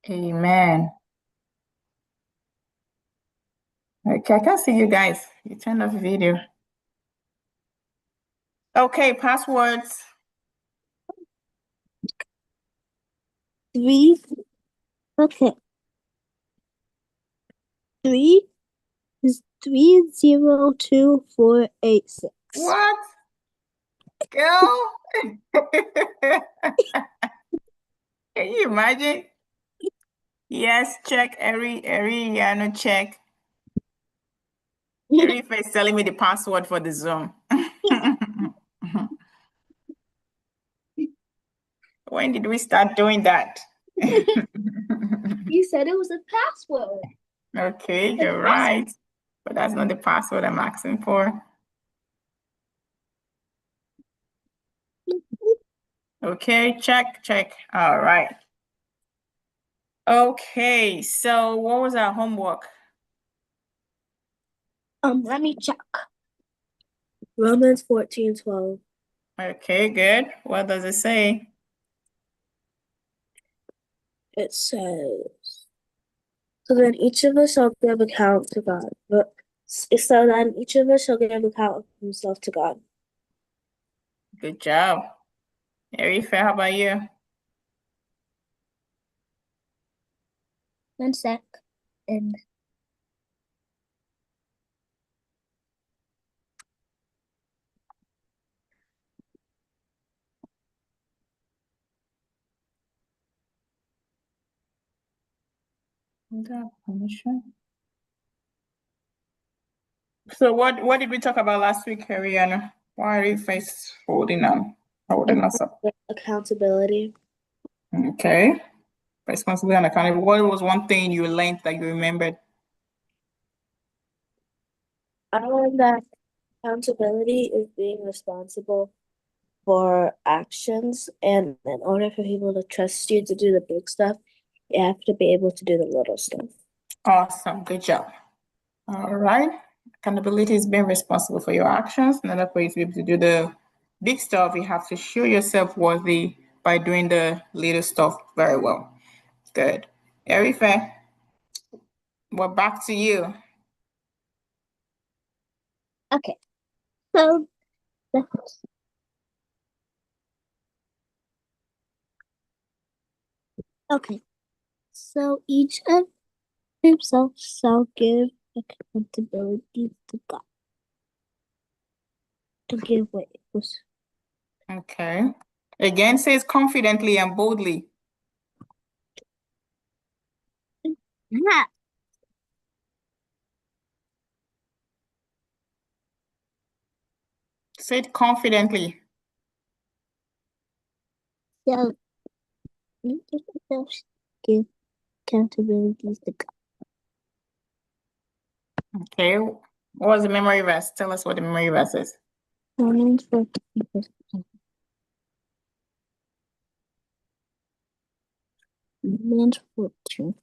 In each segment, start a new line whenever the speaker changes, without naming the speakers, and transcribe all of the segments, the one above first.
Amen. Okay, I can see you guys. You turned off the video. Okay, passwords.
3. Okay. 3 is 302486.
What? Girl? Can you imagine? Yes, check. Ariana, check. Arifa is telling me the password for the Zoom. When did we start doing that?
You said it was a password.
Okay, you're right. But that's not the password I'm asking for. Okay, check. All right. Okay, so what was our homework?
Let me check. Romans 14:12.
Okay, good. What does it say?
It says, so then each of us shall give account to God. So then each of us shall give account of himself to God.
Good job. Arifa, how about you?
1 sec. And
So what did we talk about last week, Ariana? Why are you face holding us up?
accountability.
Okay. Responsibility and accountability. What was one thing you learned that you remembered?
I learned that accountability is being responsible for actions, and in order for people to trust you to do the big stuff, you have to be able to do the little stuff.
Awesome. Good job. All right. Accountability is being responsible for your actions. In order for you to be able to do the big stuff, you have to show yourself worthy by doing the little stuff very well. Good. Arifa, we're back to you.
Okay, so each of himself shall give accountability to God. To give witness.
Okay. Again, says confidently and boldly.
Yeah.
Say it confidently.
So each of himself give accountability to God.
Okay. What was the memory verse? Tell us what the memory verse is.
Romans 14. Romans 14.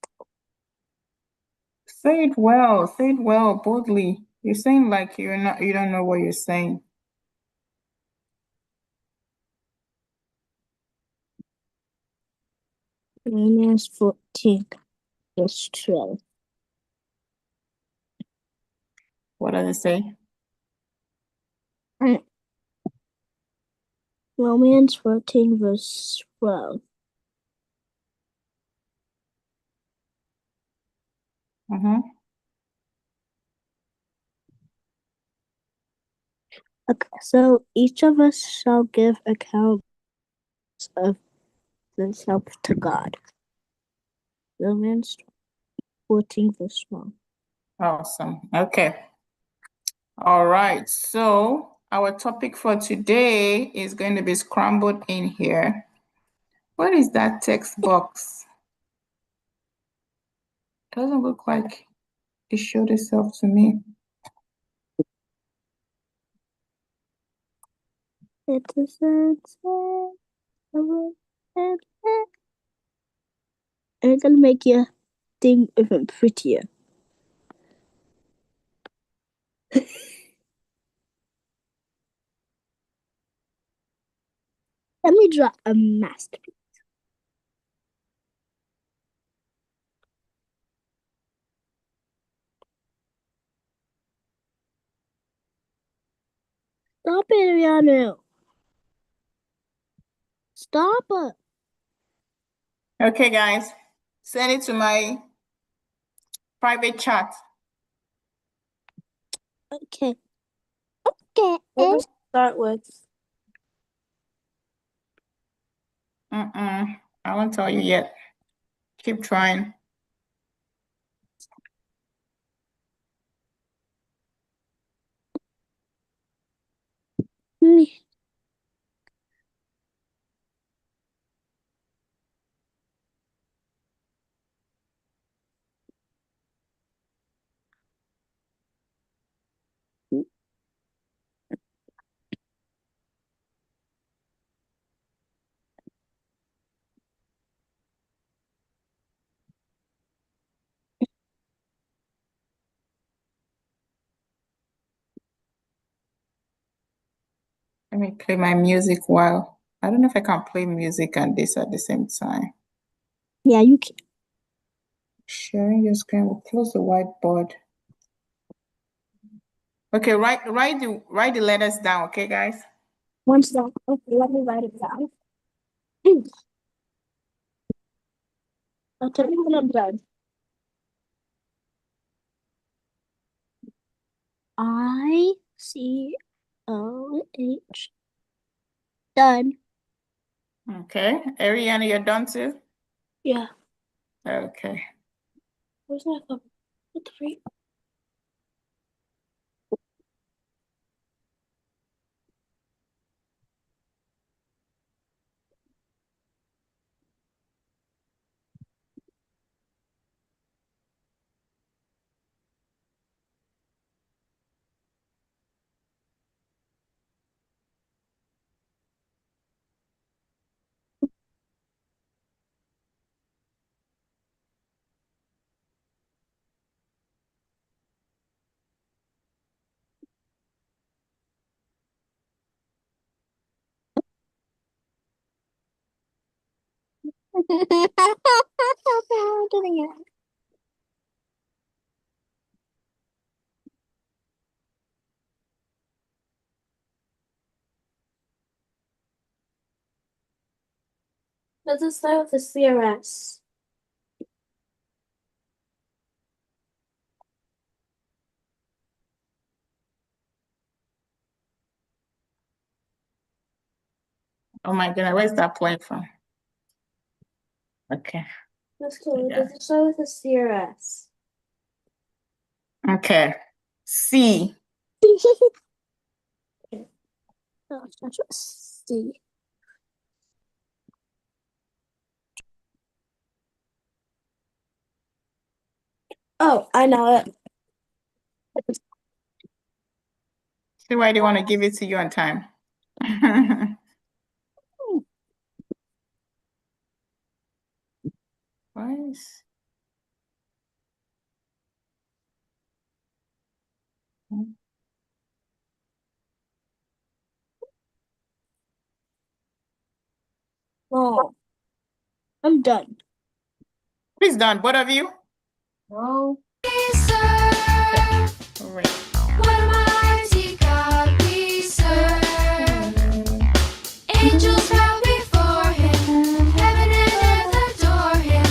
Say it well. Say it well, boldly. You're saying like you don't know what you're saying.
Romans 14, verse 12.
What does it say?
Romans 14, verse 12. Okay, so each of us shall give account of themselves to God. Romans 14, verse 12.
Awesome. Okay. All right. So our topic for today is going to be scrambled in here. What is that text box? Doesn't look like it showed itself to me.
It doesn't say. And it'll make your thing even prettier. Let me draw a masterpiece. Stop it, Ariana. Stop it.
Okay, guys, send it to my private chat.
Okay. Okay. Let's start with.
I won't tell you yet. Keep trying. Let me play my music while. I don't know if I can play music and this at the same time.
Yeah, you can.
Sharing your screen will close the whiteboard. Okay, write the letters down, okay, guys?
One sec. Okay, let me write it down. I'll tell you when I'm done. ICOH. Done.
Okay, Ariana, you're done too?
Yeah.
Okay.
Where's my phone? What the freak? Let's start with the CRS.
Oh my goodness, where's that playing from? Okay.
That's cool.
Yeah.
Let's start with the CRS.
Okay. C.
Oh, that's what C. Oh, I know it.
See why they want to give it to you on time. Why is...
Oh, I'm done.
Who's done? Both of you?
No.
Great.
What a mighty God we serve. Angels bow before him, heaven and earth adore him.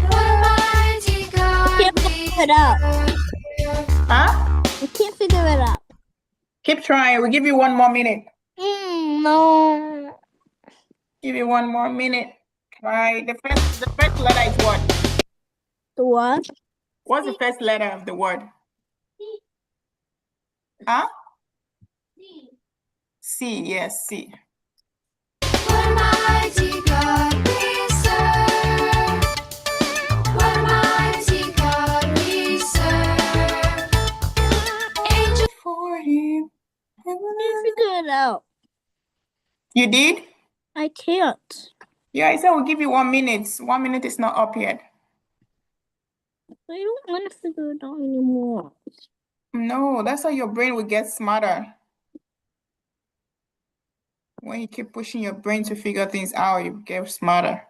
What a mighty God
Can't
we
figure it out.
serve.
Huh?
I can't figure it out.
Keep trying. We'll give you one more minute.
No.
Give you one more minute. Try. The first letter is what?
The what?
What's the first letter of the word? Huh? C, yes, C.
What a mighty God we serve. What a mighty God we serve. Angels
For him.
I can't figure it out.
You did?
I can't.
Yeah, I said we'll give you 1 minute. 1 minute is not up yet.
I don't want to figure it out anymore.
No, that's how your brain will get smarter. When you keep pushing your brain to figure things out, you get smarter.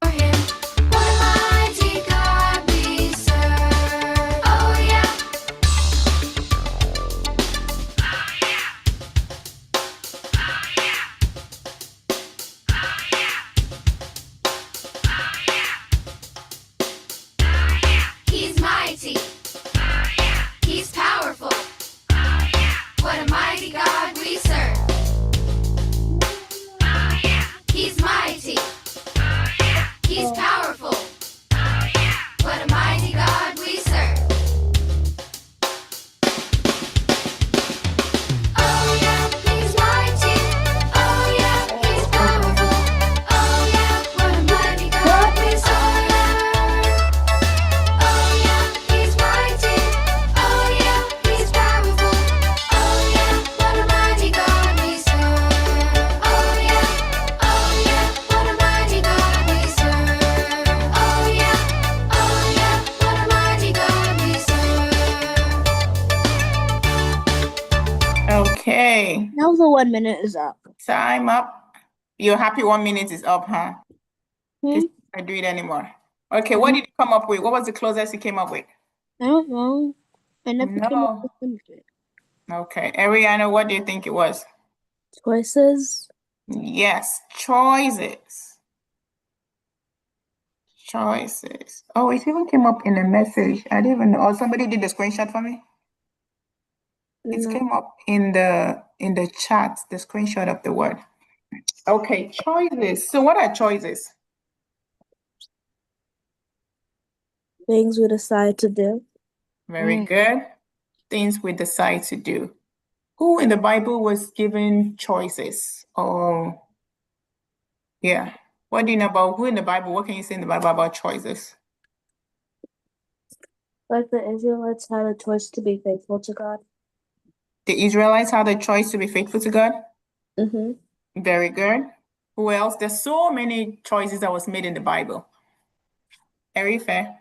him. What a mighty God we serve. Oh yeah. He's mighty. He's powerful. What a mighty God we serve. He's mighty. He's powerful. What a mighty God we serve. Oh yeah, he's mighty. Oh yeah, he's powerful. Oh yeah, what a mighty God we serve. Oh yeah, he's mighty. Oh yeah, he's powerful. Oh yeah, what a mighty God we serve. Oh yeah, what a mighty God we serve. Oh yeah, what a mighty God we serve.
Okay,
Now the 1 minute is up.
time up. You're happy 1 minute is up, huh?
Hmm?
Just don't do it anymore. Okay, what did you come up with? What was the closest you came up with?
I don't know. I never came
No.
up with anything.
Okay, Ariana, what do you think it was?
Choices.
Yes, choices. Choices. Oh, it even came up in a message. I didn't even know. Oh, somebody did the screenshot for me. It
No.
came up in the chat, the screenshot of the word. Okay, choices. So what are choices?
Things we decide to do.
Very good. Things we decide to do. Who in the Bible was given choices? Oh, yeah. What do you know about who in the Bible? What can you say in the Bible about choices?
Like the Israelites had a choice to be faithful to God.
The Israelites had a choice to be faithful to God.
Mm-hmm.
Very good. Who else? There's so many choices that was made in the Bible. Very fair.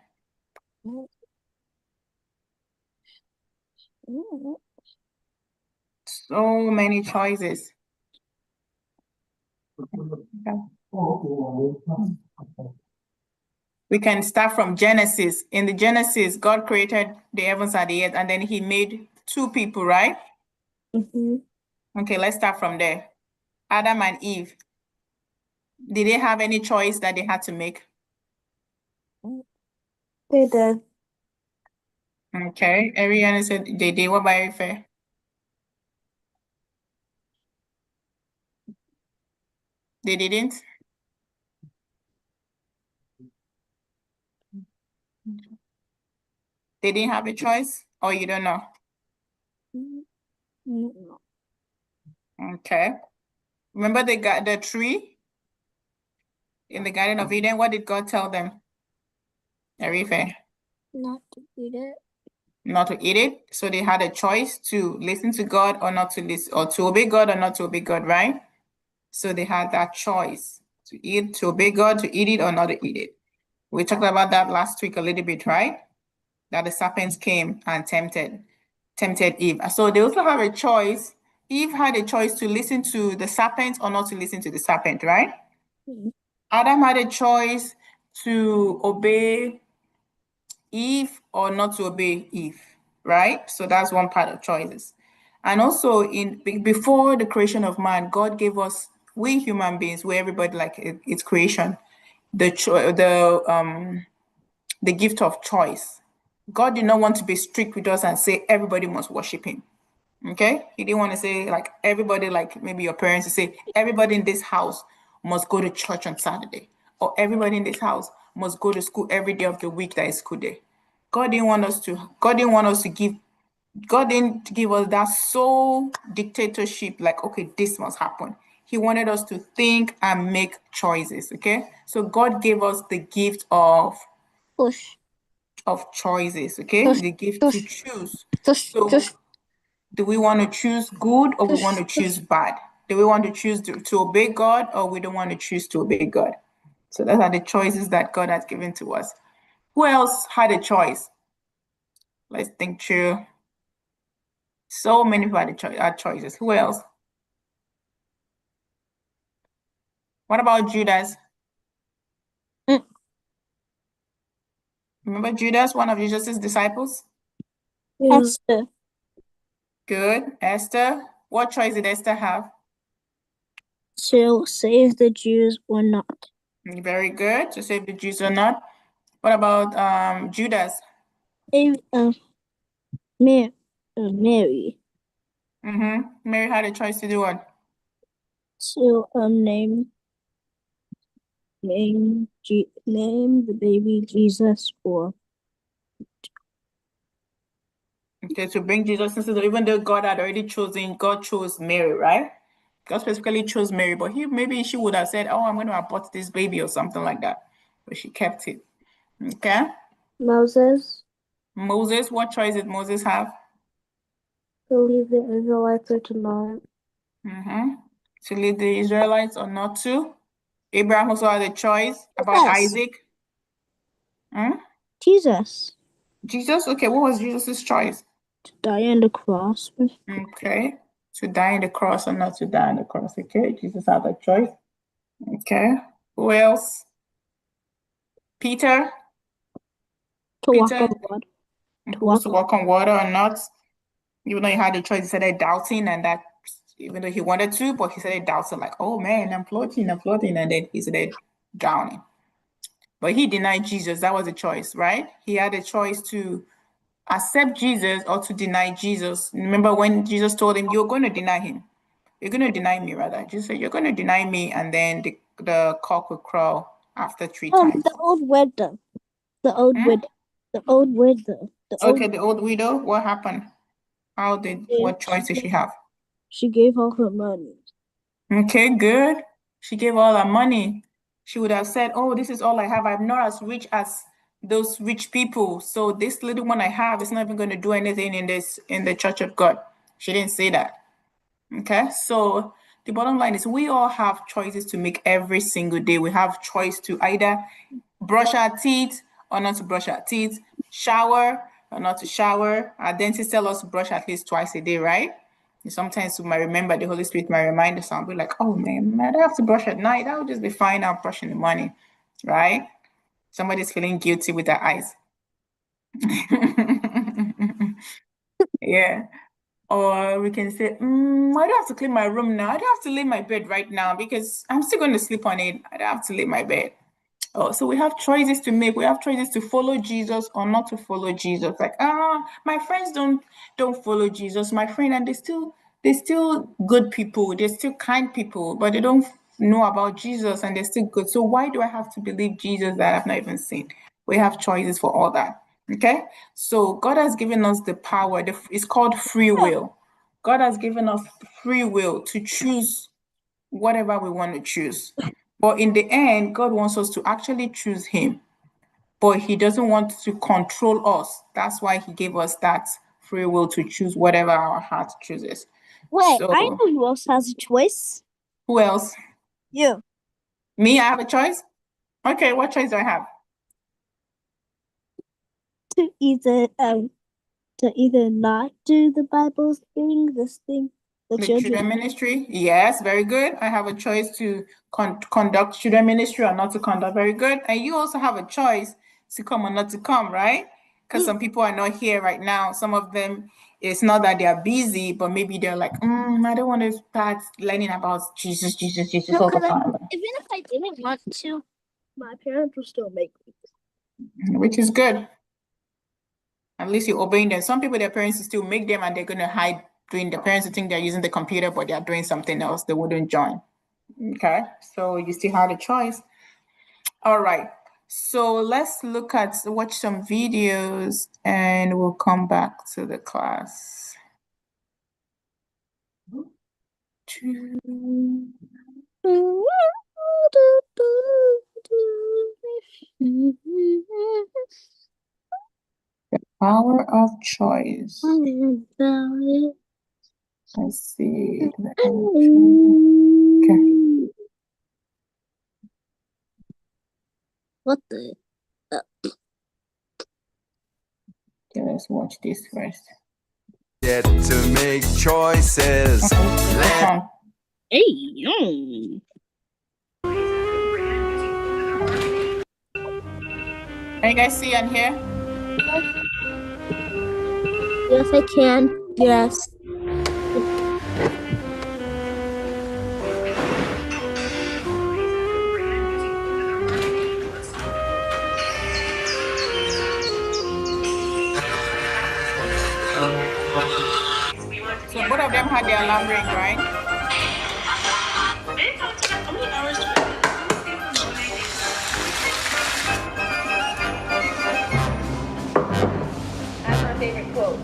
So many choices. We can start from Genesis. In the Genesis, God created the heavens and the earth, and then he made two people, right?
Mm-hmm.
Okay, let's start from there. Adam and Eve. Did they have any choice that they had to make?
They did.
Okay, Ariana said they did. What about Ife? They didn't? They didn't have a choice? Or you don't know?
No.
Okay. Remember the tree in the Garden of Eden? What did God tell them? Arife?
Not to eat it.
Not to eat it. So they had a choice to listen to God or not to listen, or to obey God or not to obey God, right? So they had that choice to eat, to obey God, to eat it or not to eat it. We talked about that last week a little bit, right? That the serpents came and tempted Eve. So they also have a choice. Eve had a choice to listen to the serpent or not to listen to the serpent, right?
Mhm.
Adam had a choice to obey Eve or not to obey Eve, right? So that's one part of choices. And also before the creation of man, God gave us, we human beings, where everybody like it's creation, the gift of choice. God did not want to be strict with us and say everybody must worship him. Okay? He didn't want to say like everybody, like maybe your parents to say everybody in this house must go to church on Saturday, or everybody in this house must go to school every day of the week that is school day. God didn't want us to give God didn't give us that soul dictatorship, like, okay, this must happen. He wanted us to think and make choices. Okay. So God gave us the gift
Push.
of choices, okay?
Push.
The gift to
Push.
choose.
Push.
So
Push.
do we want to choose good or we want to
Push.
choose bad? Do we want to choose to obey God or we don't want to choose to obey God? So those are the choices that God has given to us. Who else had a choice? Let's think through. So many people had choices. Who else? What about Judas?
Mm.
Remember Judas, one of Jesus' disciples?
Esther.
Good. Esther. What choice did Esther have?
To save the Jews or not.
Very good. To save the Jews or not. What about Judas?
Mary.
Mary had a choice to do what?
To name the baby Jesus or
Okay, to bring Jesus into the, even though God had already chosen, God chose Mary, right? God specifically chose Mary, but maybe she would have said, "Oh, I'm going to abort this baby" or something like that. But she kept it. Okay.
Moses.
Moses, what choice did Moses have?
To leave the Israelites or to not.
To lead the Israelites or not to? Abraham also had a choice about
Yes.
Isaac.
Jesus.
Jesus, okay, what was Jesus' choice?
To die on the cross.
Okay, to die on the cross or not to die on the cross. Okay, Jesus had a choice. Okay, who else? Peter.
To walk
Peter,
on water.
who was to walk on water or not? Even though he had a choice, he started doubting, and that even though he wanted to, but he started doubting, like, "Oh man, I'm floating, and then he started drowning. But he denied Jesus. That was a choice, right? He had a choice to accept Jesus or to deny Jesus. Remember when Jesus told him, "You're going to deny him. You're going to deny me," rather. Jesus said, "You're going to deny me," and then the cock will crow after 3 times.
The old widow. The old widow. The old widow.
Okay, the old widow, what happened? What choice did she have?
She gave all her money.
Okay, good. She gave all her money. She would have said, "Oh, this is all I have. I'm not as rich as those rich people. So this little one I have is not even going to do anything in the church of God." She didn't say that. Okay, so the bottom line is we all have choices to make every single day. We have choice to either brush our teeth or not to brush our teeth, shower or not to shower. Our dentist tell us to brush at least twice a day, right? And sometimes we might remember, the Holy Spirit might remind us, and be like, "Oh man, I don't have to brush at night. I'll just be fine. I'll brush in the morning," right? Somebody's feeling guilty with their eyes. Yeah. Or we can say, I don't have to clean my room now. I don't have to lay my bed right now because I'm still going to sleep on it. I don't have to lay my bed. Oh, so we have choices to make. We have choices to follow Jesus or not to follow Jesus. Like, my friends don't follow Jesus. My friend, and they're still good people. They're still kind people, but they don't know about Jesus and they're still good. So why do I have to believe Jesus that I've not even seen? We have choices for all that. Okay, so God has given us the power. It's called free will. God has given us free will to choose whatever we want to choose. But in the end, God wants us to actually choose Him. But He doesn't want to control us. That's why He gave us that free will to choose whatever our heart chooses.
Wait,
So,
I know who else has a choice.
who else?
You.
Me? I have a choice? Okay, what choice do I have?
To either not do the Bible thing, the
children ministry. Yes, very good. I have a choice to conduct children ministry or not to conduct. Very good. And you also have a choice to come or not to come, right? Because some people are not here right now. Some of them, it's not that they are busy, but maybe they're like, I don't want to start learning about Jesus all the time.
Even if I didn't want to, my parents would still make me.
Which is good. At least you're obeying them. Some people, their parents still make them and they're going to hide doing. The parents think they're using the computer, but they're doing something else. They wouldn't join. Okay, so you still have a choice. All right, so let's watch some videos and we'll come back to the class. The power of choice. Let's see. Okay.
What the?
Okay, let's watch this first.
Get to make choices.
Okay.
Hey,
Can you guys see and hear?
Yes, I can. Yes.
So both of them had the alarm ring, right? That's my favorite quote.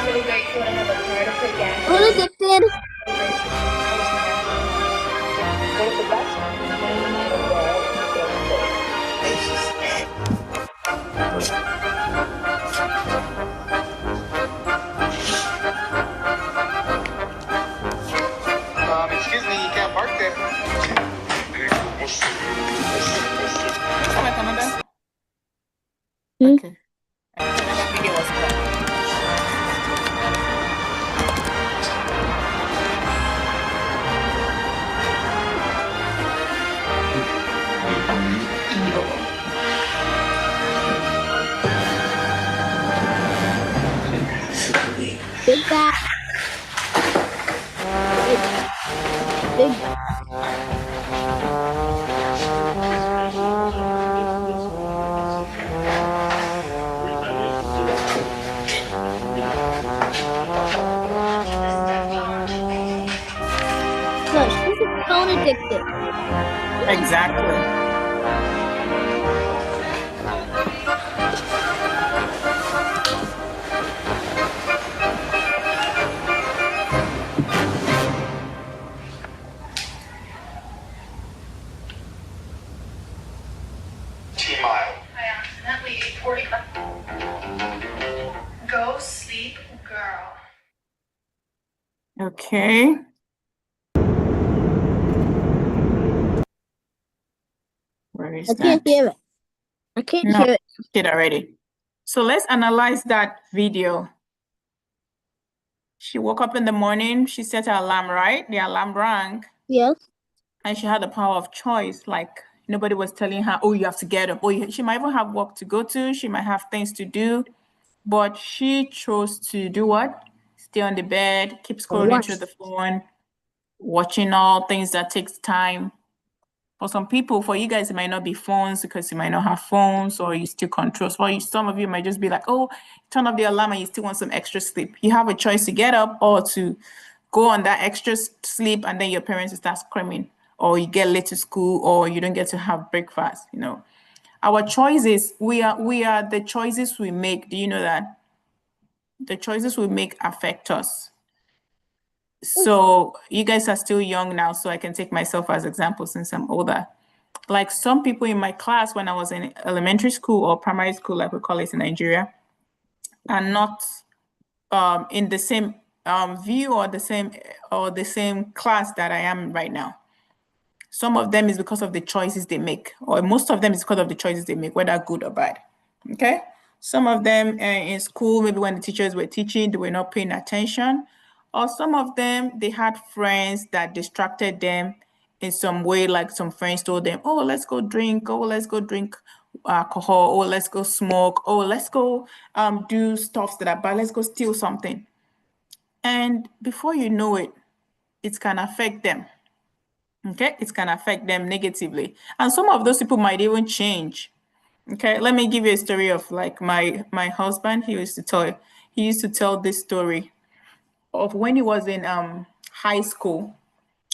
So grateful to have a part of the gang.
I'm addicted.
One of the best.
Excuse me, you can't park there.
Looks like another.
Hmm?
Okay. Another video was done.
Big bag. Big bag. No, she's phone addicted.
Exactly.
T-Mile.
Go sleep, girl.
Okay. Where is
I can't
that?
hear it. I can't
No,
hear it.
did already. So let's analyze that video. She woke up in the morning, she set her alarm, right? The alarm rang,
Yes.
and she had the power of choice. Like nobody was telling her, oh, you have to get up. She might even have work to go to, she might have things to do, but she chose to do what? Stay on the bed, keep scrolling
Watch.
through the phone, watching all things that takes time. For some people, for you guys, it might not be phones because you might not have phones or you still control. So some of you might just be like, oh, turn off the alarm and you still want some extra sleep. You have a choice to get up or to go on that extra sleep and then your parents start screaming or you get late to school or you don't get to have breakfast, you know. Our choices, we are the choices we make. Do you know that? The choices we make affect us. So you guys are still young now, so I can take myself as example since I'm older. Like some people in my class when I was in elementary school or primary school, like we call it in Nigeria, are not in the same view or the same class that I am right now. Some of them is because of the choices they make, or most of them is because of the choices they make, whether good or bad. Okay. Some of them in school, maybe when the teachers were teaching, they were not paying attention. Or some of them, they had friends that distracted them in some way, like some friends told them, oh, let's go drink. Oh, let's go drink alcohol. Oh, let's go smoke. Oh, let's go do stuff that are bad. Let's go steal something. And before you know it, it can affect them. Okay, it can affect them negatively. And some of those people might even change. Okay, let me give you a story of like my husband. He used to tell this story of when he was in high school.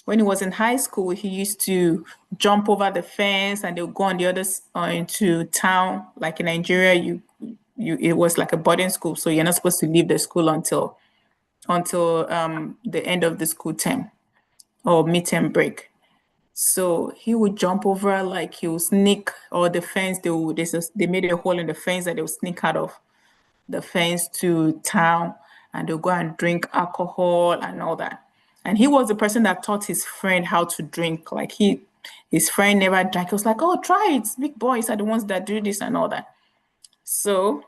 When he was in high school, he used to jump over the fence and they'll go on the other into town. Like in Nigeria, it was like a boarding school, so you're not supposed to leave the school until the end of the school term or midterm break. So he would jump over, like he would sneak, or the fence, they made a hole in the fence that they would sneak out of the fence to town and they'll go and drink alcohol and all that. And he was the person that taught his friend how to drink. Like his friend never drank. He was like, oh, try it. Big boys are the ones that do this and all that. So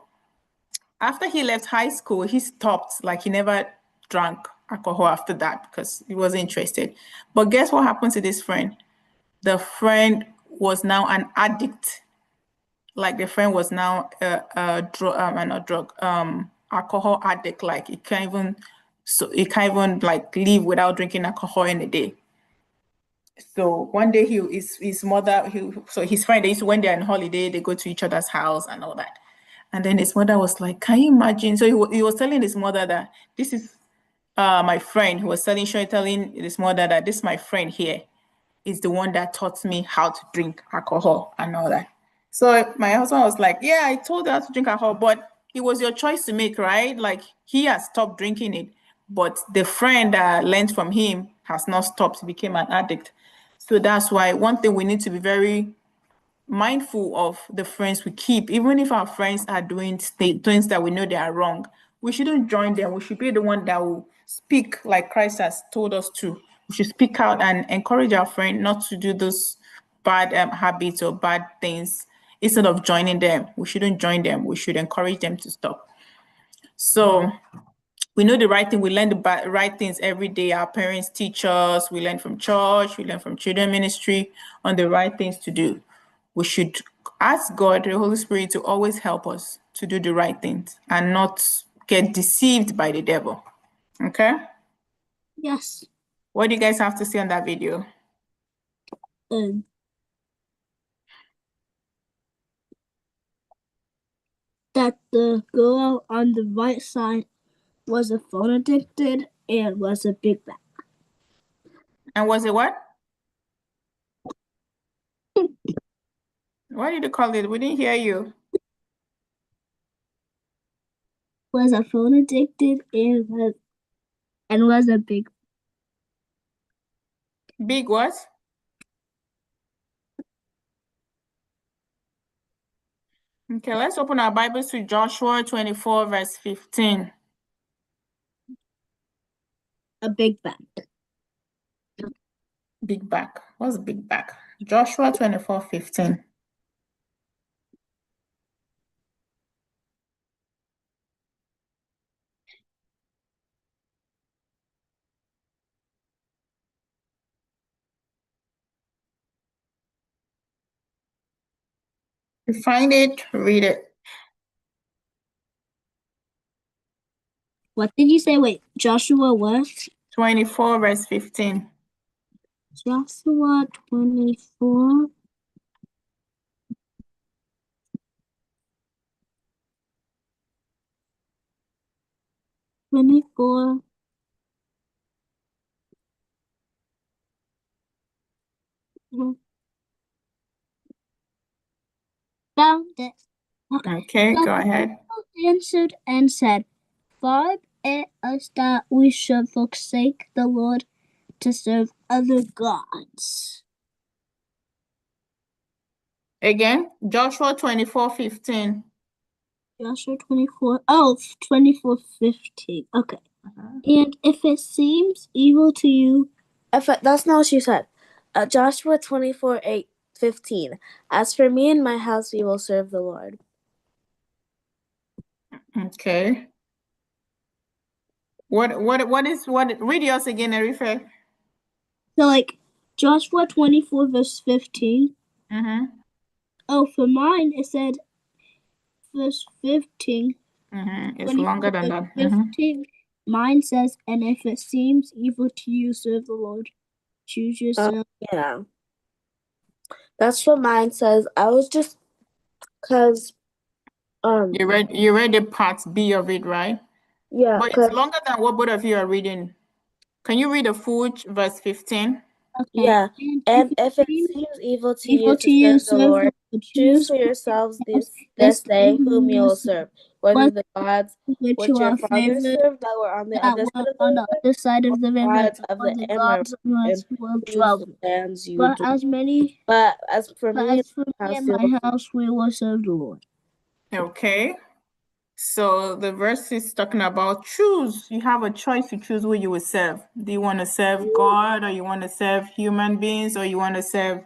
after he left high school, he stopped. Like he never drank alcohol after that because he wasn't interested. But guess what happened to this friend? The friend was now an addict. Like the friend was now alcohol addict. Like he can't even like live without drinking alcohol in a day. So one day his mother, so his friend, they used to, when they're on holiday, they go to each other's house and all that. And then his mother was like, can you imagine? So he was telling his mother that this is my friend. He was telling his mother that this my friend here is the one that taught me how to drink alcohol and all that. So my husband was like, yeah, I told her to drink alcohol, but it was your choice to make, right? Like he has stopped drinking it, but the friend that learned from him has not stopped, became an addict. So that's why one thing we need to be very mindful of the friends we keep, even if our friends are doing things that we know they are wrong. We shouldn't join them. We should be the one that will speak like Christ has told us to. We should speak out and encourage our friend not to do those bad habits or bad things. Instead of joining them, we shouldn't join them. We should encourage them to stop. So we know the right thing. We learn the right things every day. Our parents teach us. We learn from church. We learn from children ministry on the right things to do. We should ask God, the Holy Spirit, to always help us to do the right things and not get deceived by the devil. Okay?
Yes.
What do you guys have to say on that video?
That the girl on the right side was a phone addicted and was a big bag.
And was it what? What did you call it? We didn't hear you.
Was a phone addicted and was a big.
Big what? Okay, let's open our Bibles to Joshua 24, verse 15.
A big bag.
Big back. What's big back? Joshua 24, 15. You find it, read it.
What did you say? Wait, Joshua what?
24, verse 15.
Joshua 24. Found it.
Okay, go ahead.
Answered and said, "Far it us that we should forsake the Lord to serve other gods."
Again, Joshua 24, 15.
Joshua 24. Oh, 24:15. Okay. And if it seems evil to you, that's not what she said. Joshua 24:15. As for me and my house, we will serve the Lord.
Okay. What read yours again, Arife.
So like Joshua 24 verse 15.
Mm-hmm.
Oh, for mine it said verse 15.
Mm-hmm. It's longer than that.
15. Mine says, and if it seems evil to you, serve the Lord. Choose yourself. Yeah. That's what mine says. I was just because
You read the part B of it, right?
yeah,
But it's longer than what both of you are reading. Can you read the full verse 15?
okay. Yeah. And if it seems evil to you to serve the Lord, choose for yourselves this day whom you will serve, whether the gods which your fathers served that were on the other side of the river, gods of the Amorites will dwell lands you. But as for me and my house, we will serve the Lord.
Okay. So the verse is talking about choose. You have a choice to choose who you will serve. Do you want to serve God, or you want to serve human beings, or you want to serve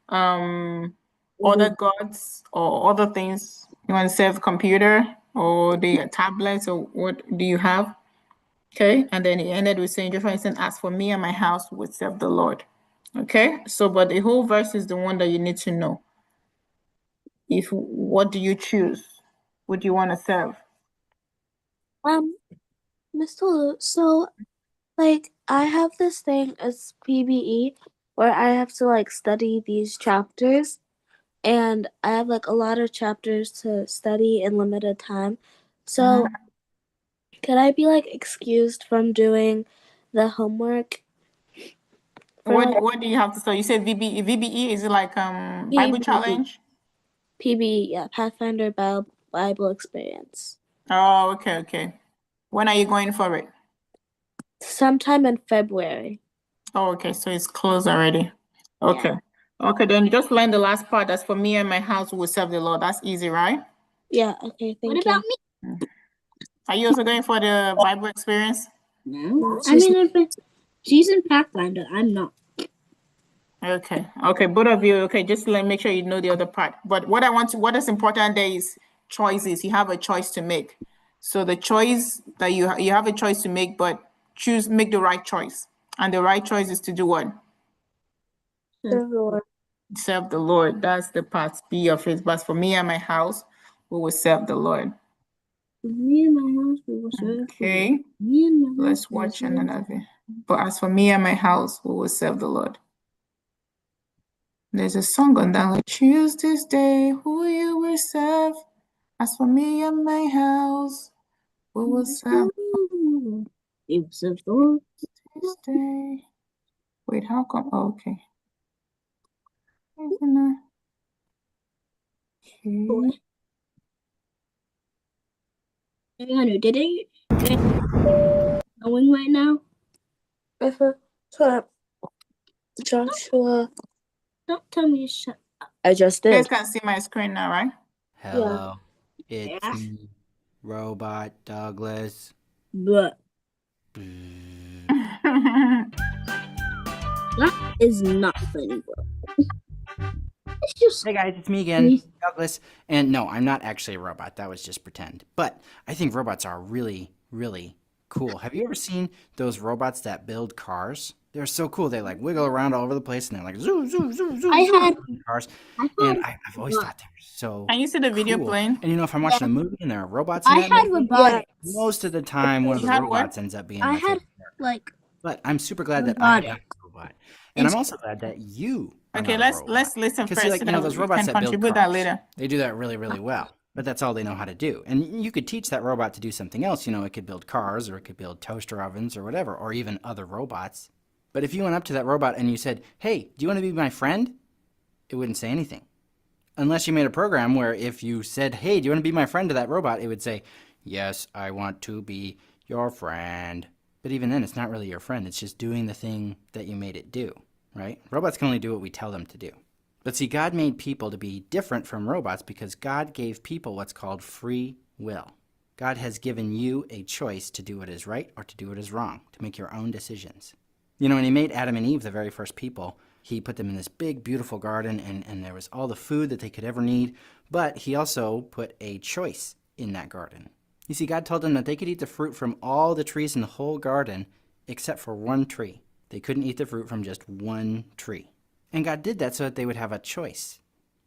other gods or other things? You want to serve computer or the tablets or what do you have? Okay, and then he ended with saying, Joshua said, as for me and my house, we would serve the Lord. Okay, so but the whole verse is the one that you need to know. If what do you choose? Would you want to serve?
Miss Tolu, so like I have this thing as PBE where I have to like study these chapters, and I have like a lot of chapters to study in limited time. So could I be like excused from doing the homework for like
What do you have to study? You said VBE, is it like Bible
PBE?
challenge?
PBE, yeah, Pathfinder Bible Experience.
Oh, okay. When are you going for it?
Sometime in February.
Oh, okay, so it's closed already. Okay. Okay, then just learn the last part. That's for me and my house will serve the Lord. That's easy, right?
Yeah, okay, thank you.
Are you also going for the Bible experience?
No. I mean, if she's in Pathfinder, I'm not.
Okay, both of you. Okay, just make sure you know the other part. But what is important there is choices. You have a choice to make. So the choice that you have a choice to make, but make the right choice. And the right choice is to do what?
Serve the Lord.
Serve the Lord. That's the part B of it. But for me and my house, we will serve the Lord.
Me and my house, we will serve.
Okay,
Me and my house.
let's watch another. But as for me and my house, we will serve the Lord. There's a song on that like, choose this day who you will serve. As for me and my house, we will serve
We will serve the Lord.
this day. Wait, how come? Oh, okay. Okay.
Anu, did it going right now?
Joshua,
Don't tell me to shut.
I just
You guys
did.
can see my screen now, right?
Hello, it's
Yeah.
me, Robot Douglas.
But that is not funny, bro. It's just
Hey guys, it's me again,
Please.
Douglas. And no, I'm not actually a robot. That was just pretend. But I think robots are really, really cool. Have you ever seen those robots that build cars? They're so cool. They like wiggle around all over the place and they're like zoo, zoo, zoo, zoo,
I
zoo,
had-
cars.
I
And
had
I've always thought they were so
Can you see the video
cool.
playing?
And you know, if I'm watching a movie and there are robots in
I
that
had
movie,
robotics.
most of the time one of
You
the
had what?
robots ends up being
I
my
had
favorite character.
like
But I'm super glad that I have
robotics.
a robot. And I'm also glad that you are
Okay,
not a
let's
robot.
listen
Because
first
see, like,
so
you know,
that
those
we
robots
can
that build
contribute that
cars,
later.
they do that really, really well. But that's all they know how to do. And you could teach that robot to do something else. You know, it could build cars, or it could build toaster ovens, or whatever, or even other robots. But if you went up to that robot and you said, hey, do you want to be my friend? It wouldn't say anything. Unless you made a program where if you said, hey, do you want to be my friend to that robot, it would say, yes, I want to be your friend. But even then, it's not really your friend. It's just doing the thing that you made it do, right? Robots can only do what we tell them to do. But see, God made people to be different from robots because God gave people what's called free will. God has given you a choice to do what is right or to do what is wrong, to make your own decisions. You know, when he made Adam and Eve, the very first people, he put them in this big, beautiful garden, and there was all the food that they could ever need, but he also put a choice in that garden. You see, God told them that they could eat the fruit from all the trees in the whole garden except for one tree. They couldn't eat the fruit from just one tree. And God did that so that they would have a choice.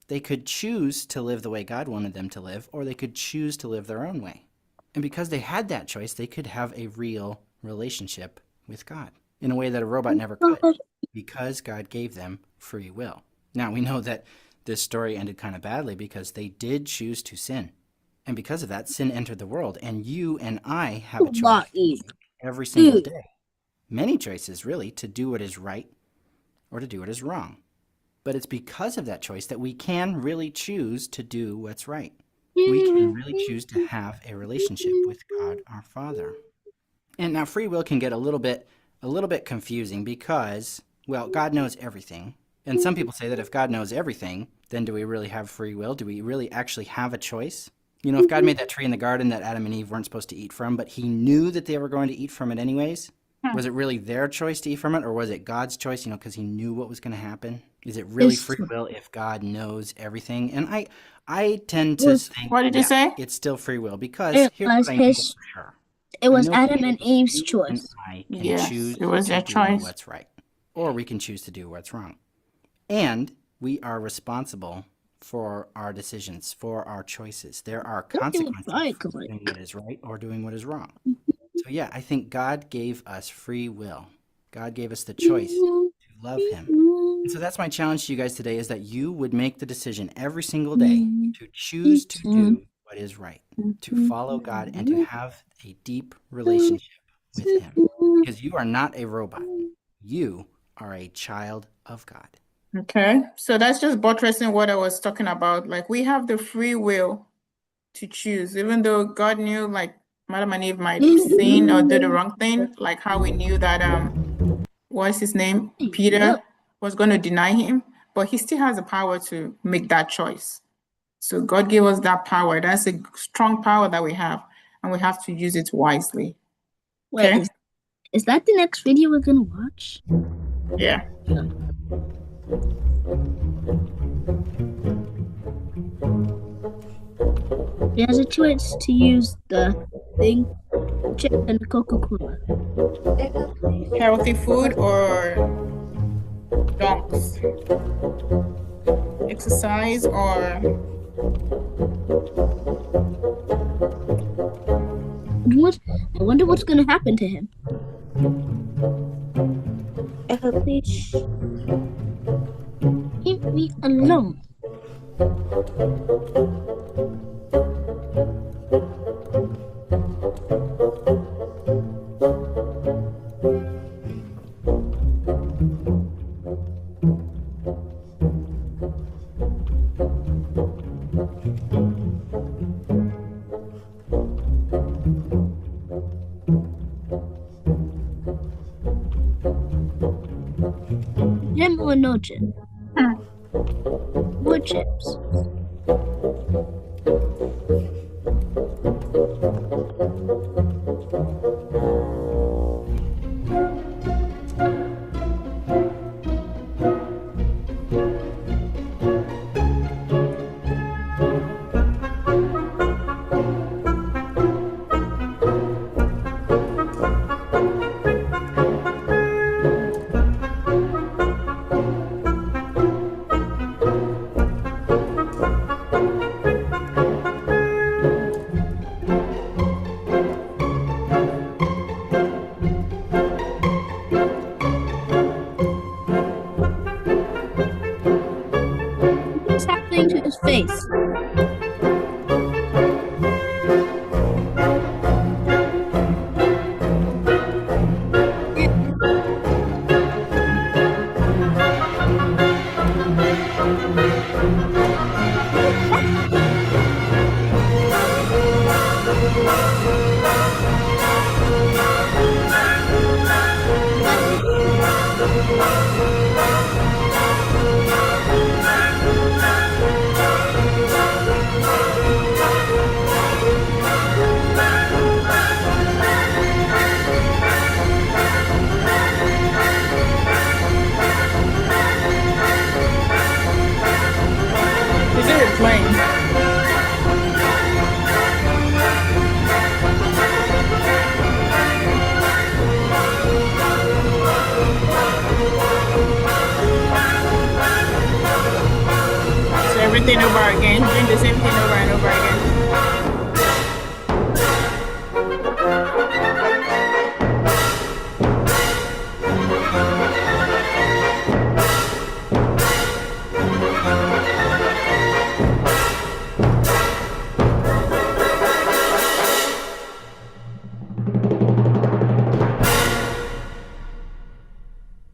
They could choose to live the way God wanted them to live, or they could choose to live their own way. And because they had that choice, they could have a real relationship with God in a way that a robot never could, because God gave them free will. Now, we know that this story ended kind of badly because they did choose to sin. And because of that, sin entered the world, and you and I have a choice
lot easy.
every single
Dude.
day. Many choices, really, to do what is right or to do what is wrong. But it's because of that choice that we can really choose to do what's right. We can really choose to have a relationship with God our Father. And now free will can get a little bit confusing because, well, God knows everything. And some people say that if God knows everything, then do we really have free will? Do we really actually have a choice? You know, if God made that tree in the garden that Adam and Eve weren't supposed to eat from, but he knew that they were going to eat from it anyways, Was it really their choice to eat from it, or was it God's choice, because he knew what was going to happen? Is it really
It's
free
true.
will if God knows everything? And I tend to
Was-
think,
What did you
yeah,
say?
it's still free will, because
It
here's
was
what I know
his-
for sure.
It was
I know
Adam
for
and
sure
Eve's
you and
choice.
I can
Yes,
choose
it was
to
their
do
choice.
what's right, or we can choose to do what's wrong. And we are responsible for our decisions, for our choices. There are consequences
right,
for
correct.
doing what is right or doing what is wrong. So yeah, I think God gave us free will. God gave us the choice to love him. And so that's my challenge to you guys today, is that you would make the decision every single day to choose to do what is right, to follow God, and to have a deep relationship with him. Because you are not a robot. You are a child of God.
Okay, so that's just buttressing what I was talking about. Like, we have the free will to choose, even though God knew, like, Adam and Eve might sin or do the wrong thing, like how we knew that what's his name, Peter, was going to deny him, but he still has the power to make that choice. So God gave us that power. That's a strong power that we have, and we have to use it wisely.
Wait,
Okay?
is that the next video we're gonna watch?
Yeah.
He has a choice to use the thing, chip and the Coca-Cola.
Healthy food or dunks? Exercise or
I wonder what's gonna happen to him.
Please.
Leave me alone. Gym or no gym? More chips. What's happening to his face?
is it replaying? So everything over again, doing the same thing over and over again.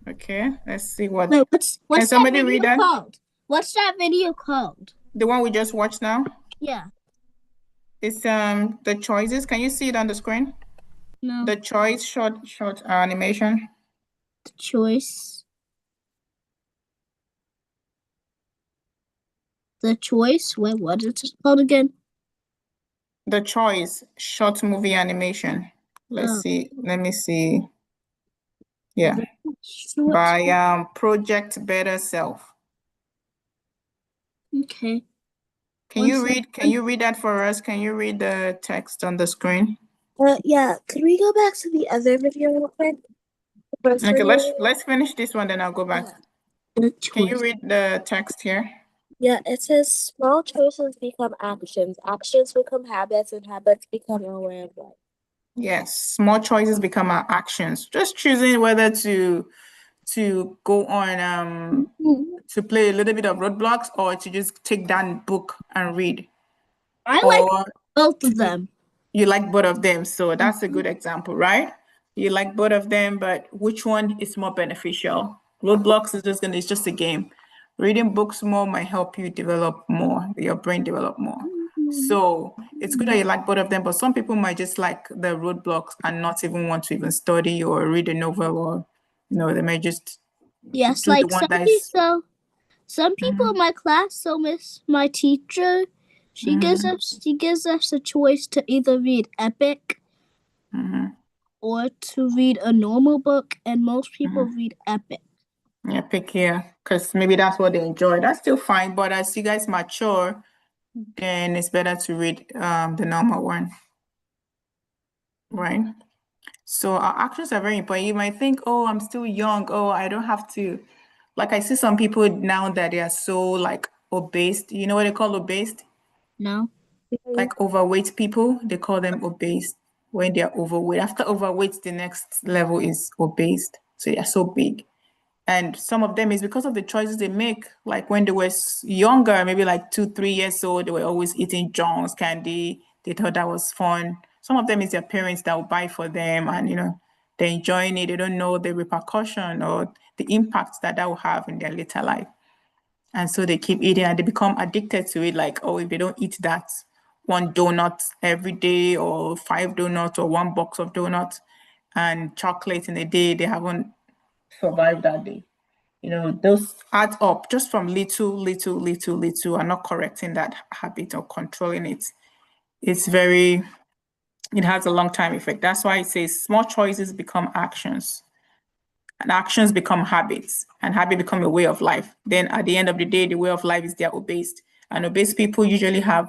Okay, let's see what
Wait, what's
Can
that
somebody
video
read that?
called? What's that video called?
the one we just watched now.
Yeah.
It's the choices. Can you see it on the screen?
No.
The choice short animation.
The choice. The choice. Wait, what is it called again?
The choice short movie animation. Let's
Oh.
see. Let me see. Yeah,
Short.
by Project Better Self.
Okay.
Can
One
you
second.
read? Can you read that for us? Can you read the text on the screen?
Yeah, could we go back to the other video real quick? The first
Okay,
video?
let's finish this one, then I'll go back.
The
Can you
choice.
read the text here?
Yeah, it says small choices become actions, actions become habits, and habits become a way of life.
Yes, small choices become our actions. Just choosing whether to go on to play a little bit of Roadblocks or to just take that book and read.
I like
Or
both of them.
you like both of them, so that's a good example, right? You like both of them, but which one is more beneficial? Roadblocks is it's just a game. Reading books more might help you develop more, your brain develop more. So it's good that you like both of them, but some people might just like the Roadblocks and not even want to even study or read a novel, or they may just
Yes,
do the
like
one that is
some people in my class, so my teacher, she gives us a choice to either read epic
mhm.
or to read a normal book, and most people read epic.
Yeah, pick here, because maybe that's what they enjoy. That's still fine, but as you guys mature, then it's better to read the normal one, right? So our actions are very important. You might think, oh, I'm still young. Oh, I don't have to. Like I see some people now that they are so like obese. You know what they call obese?
No.
Like overweight people, they call them obese when they are overweight. After overweight, the next level is obese. So they are so big. And some of them is because of the choices they make. Like when they were younger, maybe like 2, 3 years old, they were always eating John's candy. They thought that was fun. Some of them is their parents that will buy for them, and they're enjoying it. They don't know the repercussion or the impact that will have in their later life. And so they keep eating and they become addicted to it. Like, oh, if they don't eat that one donut every day, or 5 donuts, or one box of donuts and chocolate in a day, they haven't survived that day. Those add up just from little, and not correcting that habit or controlling it. It has a long time effect. That's why it says small choices become actions, and actions become habits, and habit become a way of life. Then at the end of the day, the way of life is they're obese. And obese people usually have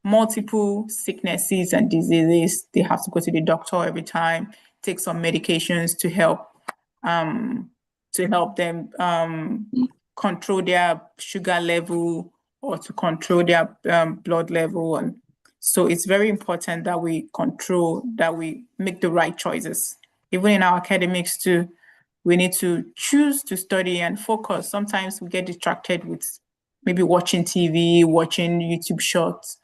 multiple sicknesses and diseases. They have to go to the doctor every time, take some medications to help them control their sugar level or to control their blood level. And so it's very important that we make the right choices. Even in our academics too, we need to choose to study and focus. Sometimes we get distracted with maybe watching TV, watching YouTube shorts.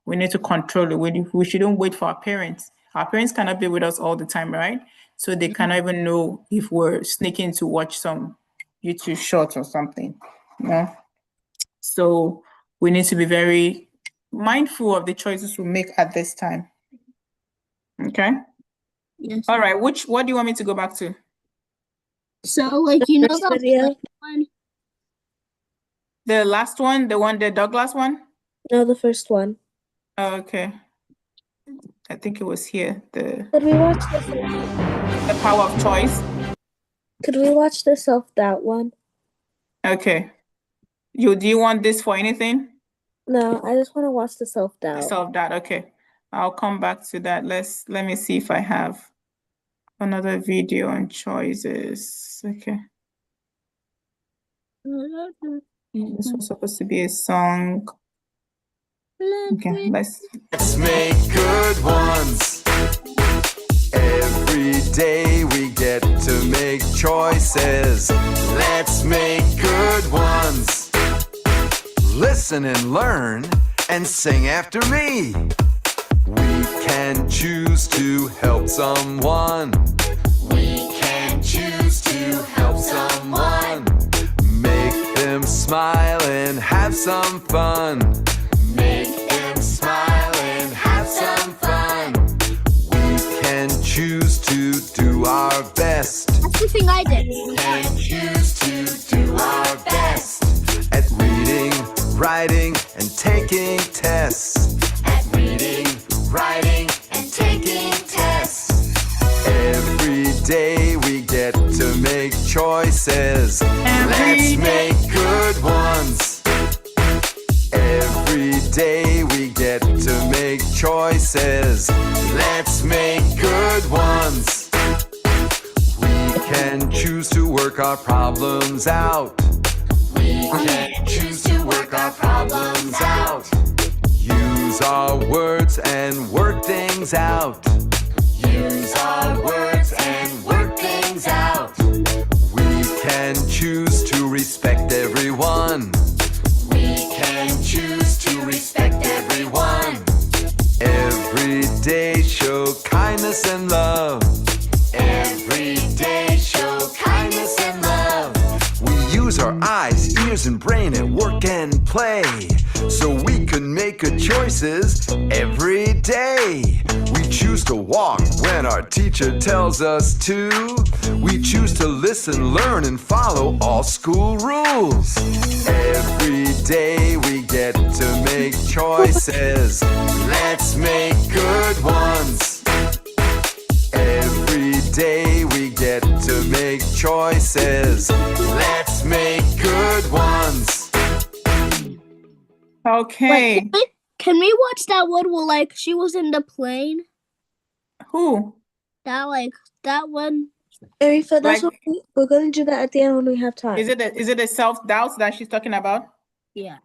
We need to control it. We shouldn't wait for our parents. Our parents cannot be with us all the time, right? So they cannot even know if we're sneaking to watch some YouTube shorts or something. So we need to be very mindful of the choices we make at this time. Okay.
Yes.
All right. What do you want me to go back to?
So like the
First video?
one.
The last one, the Douglas one?
No, the first one.
Oh, okay. I think it was here. The
Could we watch the
power of choice.
Could we watch the self-doubt one?
Okay. Do you want this for anything?
No, I just want to watch the self-doubt.
Self-doubt. Okay. I'll come back to that. Let me see if I have another video on choices. Okay. This was supposed to be a song. Okay, let's
make good ones. Every day we get to make choices. Let's make good ones. Listen and learn and sing after me. We can choose to help someone. We can choose to help someone. Make them smile and have some fun. Make them smile and have some fun. We can choose to do our best.
That's the thing I did.
We can choose to do our best at reading, writing, and taking tests. At reading, writing, and taking tests. Every day we get to choices. Let's make good ones. Every day we get to make choices. Let's make good ones. We can choose to work our problems out. We can choose to work our problems out. Use our words and work things out. Use our words and work things out. We can choose to respect everyone. We can choose to respect everyone. Every day show kindness and love. Every day show kindness and love. We use our eyes, ears, and brain at work and play, so we can make good choices every day. We choose to walk when our teacher tells us to. We choose to listen, learn, and follow all school rules. Every day we get to make choices. Let's make good ones. Every day we get to make choices. Let's make good ones.
Okay.
Wait, can we watch that one where like she was in the plane?
Who?
That one.
Arifa, that's
Like-
what we're gonna do that at the end when we have time.
Is it the self-doubt that she's talking about?
Yeah.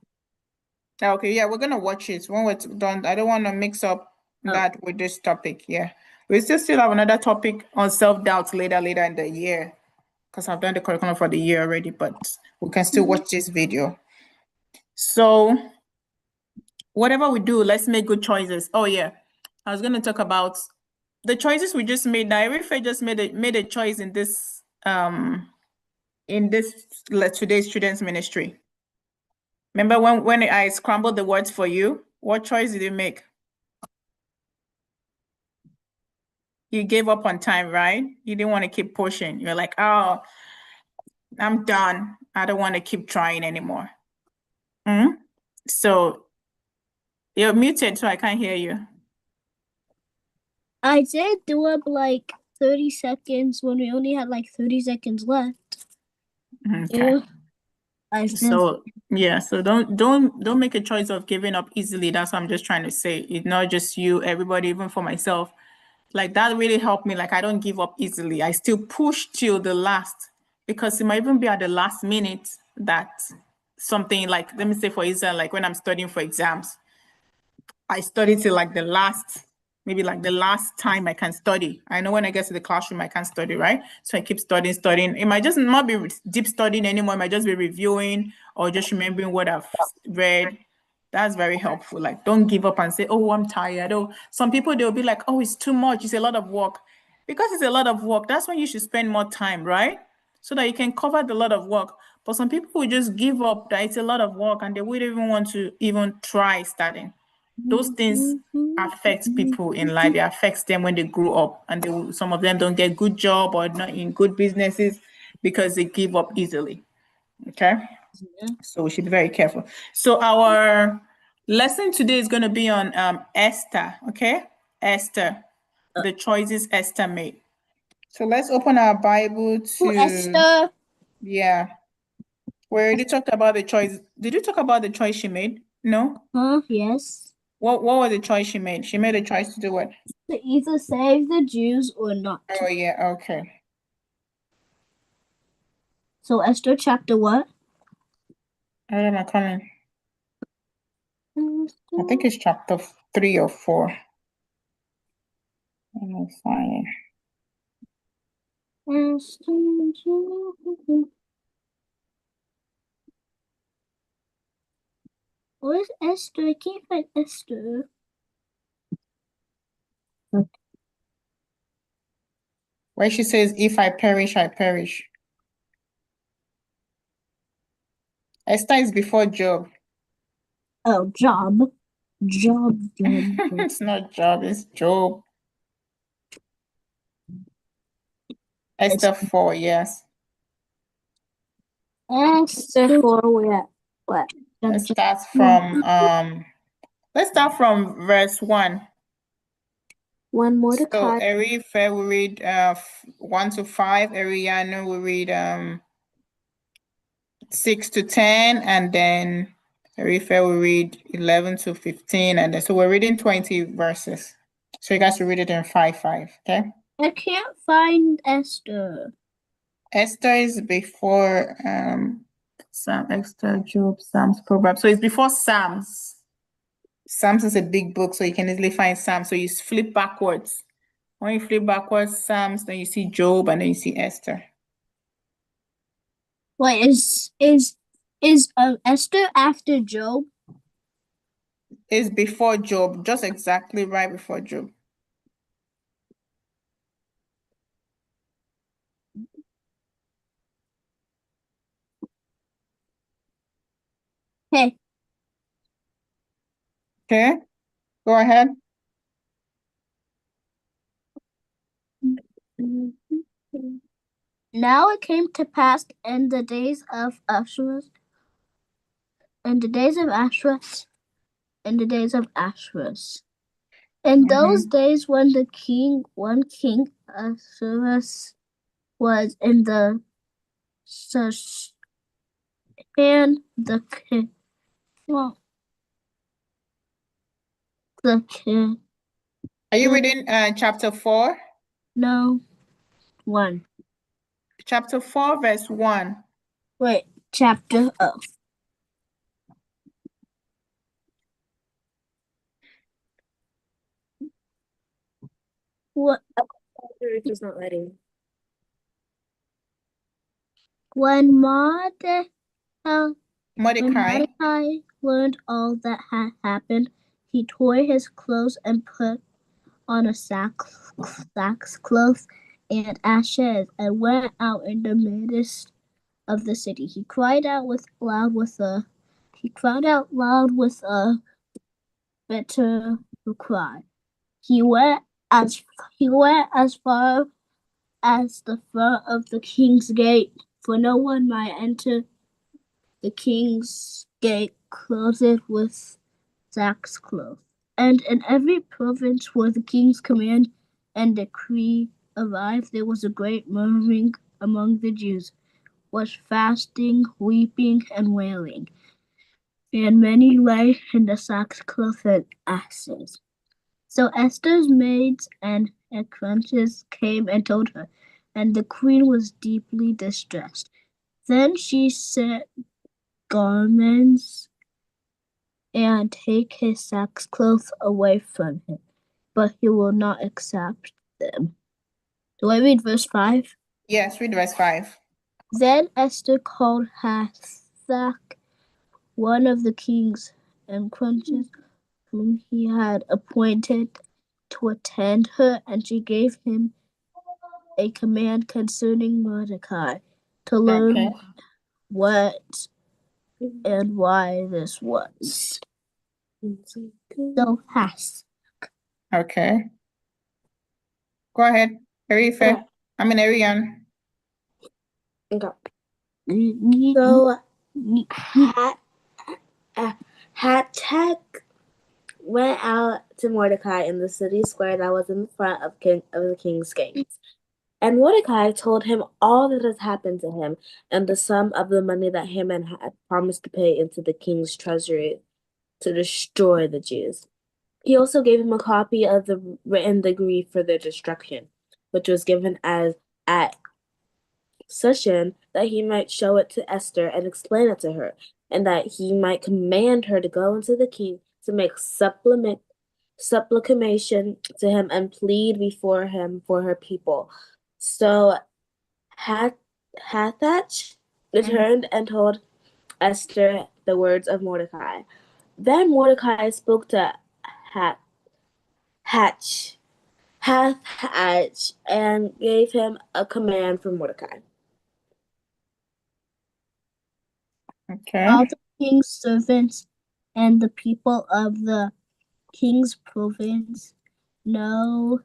Okay, yeah, we're gonna watch it when we're done. I don't want to mix up that with this topic. Yeah, we still have another topic on self-doubt later in the year, because I've done the curriculum for the year already, but we can still watch this video. So whatever we do, let's make good choices. Oh yeah, I was gonna talk about the choices we just made. Now, Arifa just made a choice in this today's students ministry. Remember when I scrambled the words for you? What choice did you make? You gave up on time, right? You didn't want to keep pushing. You're like, oh, I'm done. I don't want to keep trying anymore. So you're muted, so I can't hear you.
I did do up like 30 seconds when we only had like 30 seconds left.
Okay.
Yeah. I did.
So yeah, so don't make a choice of giving up easily. That's what I'm just trying to say. It's not just you, everybody, even for myself. Like that really helped me. Like I don't give up easily. I still push till the last, because it might even be at the last minute that something, like, let me say for example, like when I'm studying for exams, I study till like the last, maybe like the last time I can study. I know when I get to the classroom, I can't study, right? So I keep studying. It might just not be deep studying anymore. It might just be reviewing or just remembering what I've read. That's very helpful. Like, don't give up and say, oh, I'm tired. Oh, some people, they'll be like, oh, it's too much. It's a lot of work. Because it's a lot of work, that's when you should spend more time, right? So that you can cover the lot of work. But some people will just give up that it's a lot of work and they wouldn't even want to even try starting. Those things affect people in life. It affects them when they grow up, and some of them don't get good job or not in good businesses because they give up easily. Okay, so we should be very careful. So our lesson today is going to be on Esther. Okay, Esther, the choices Esther made. So let's open our Bible to
Esther.
Yeah, we already talked about the choice. Did you talk about the choice she made? No.
Yes.
What was the choice she made? She made a choice to do what?
To either save the Jews or not.
Oh yeah, okay.
So Esther chapter what?
I am coming. I think it's chapter 3 or 4. Let me find it.
Where's Esther? I can't find Esther.
Where she says, if I perish, I perish. Esther is before Job.
Oh, Job. Job.
It's not Job, it's Job. Esther 4, yes.
Esther 4, where? What?
Let's start from verse 1.
When
So
Mordecai,
Erife will read 1 to 5. Ariana will read 6 to 10, and then Erife will read 11 to 15, and then so we're reading 20 verses. So you guys will read it in 5-5, okay?
I can't find Esther.
Esther is before Esther, Job, Psalms, Proverbs. So it's before Psalms. Psalms is a big book, so you can easily find Psalms. So you flip backwards. When you flip backwards, Psalms, then you see Job, and then you see Esther.
Wait, is Esther after Job?
It's before Job, just exactly right before Job.
Hey,
Okay, go ahead.
now it came to pass in the days of Ahasuerus, in those days when King Ahasuerus was in the and the king, well, the king,
Are you reading chapter 4?
no, 1.
Chapter 4, verse 1.
Wait, chapter of. What
Ruth is not ready.
when Mordecai When
Mordecai.
Mordecai learned all that had happened, he tore his clothes and put on a sackcloth and ashes and went out in the midst of the city. He cried out loud with a bitter cry. He went as far as the front of the king's gate, for no one might enter the king's gate clothed with sackcloth. And in every province where the king's command and decree arrived, there was a great murmuring among the Jews, was fasting, weeping, and wailing. And many lay in the sackcloth and ashes. So Esther's maids and acquaintances came and told her, and the queen was deeply distressed. Then she sent garments and take his sackcloth away from him, but he will not accept them. Do I read verse 5?
Yes, read verse 5.
Then Esther called Hathach, one of the king's enquisters, whom he had appointed to attend her, and she gave him a command concerning Mordecai to learn
Okay.
what and why this was. So Hath.
Okay. Go ahead. Erife.
Okay.
I mean, Arian.
Okay. So Hatak went out to Mordecai in the city square that was in front of the king's gates. And Mordecai told him all that has happened to him and the sum of the money that Haman had promised to pay into the king's treasury to destroy the Jews. He also gave him a copy of the written decree for their destruction, which was given at Shushan, that he might show it to Esther and explain it to her, and that he might command her to go into the king to make supplication to him and plead before him for her people. So Hathach returned and told Esther the words of Mordecai. Then Mordecai spoke to Hathach and gave him a command from Mordecai.
Okay.
All the king's servants and the people of the king's province know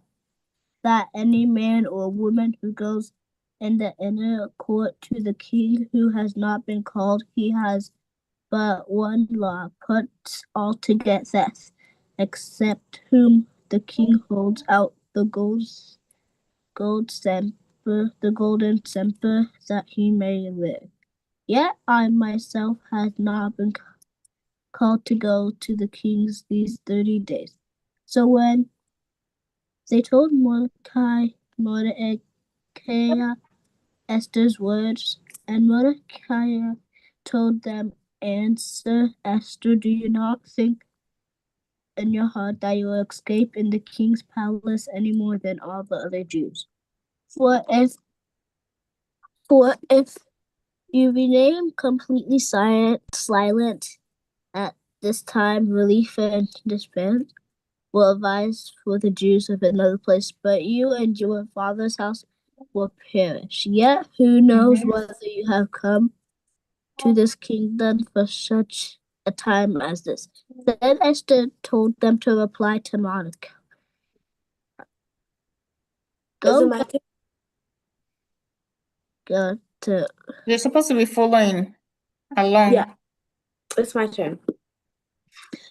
that any man or woman who goes in the inner court to the king who has not been called, he has but one law, puts all to death, except whom the king holds out the golden scepter that he may live. Yet I myself had not been called to go to the kings these 30 days. So when they told Mordecai Esther's words, and Mordecai told them, Answer, Esther, do you not think in your heart that you will escape in the king's palace any more than all the other Jews? For if you remain completely silent at this time, relief and despair will arise for the Jews of another place, but you and your father's house will perish. Yet who knows whether you have come to this kingdom for such a time as this? Then Esther told them to reply to Mordecai.
Is it
Go,
my turn?
go to
You're supposed to be following along.
Yeah. It's my turn.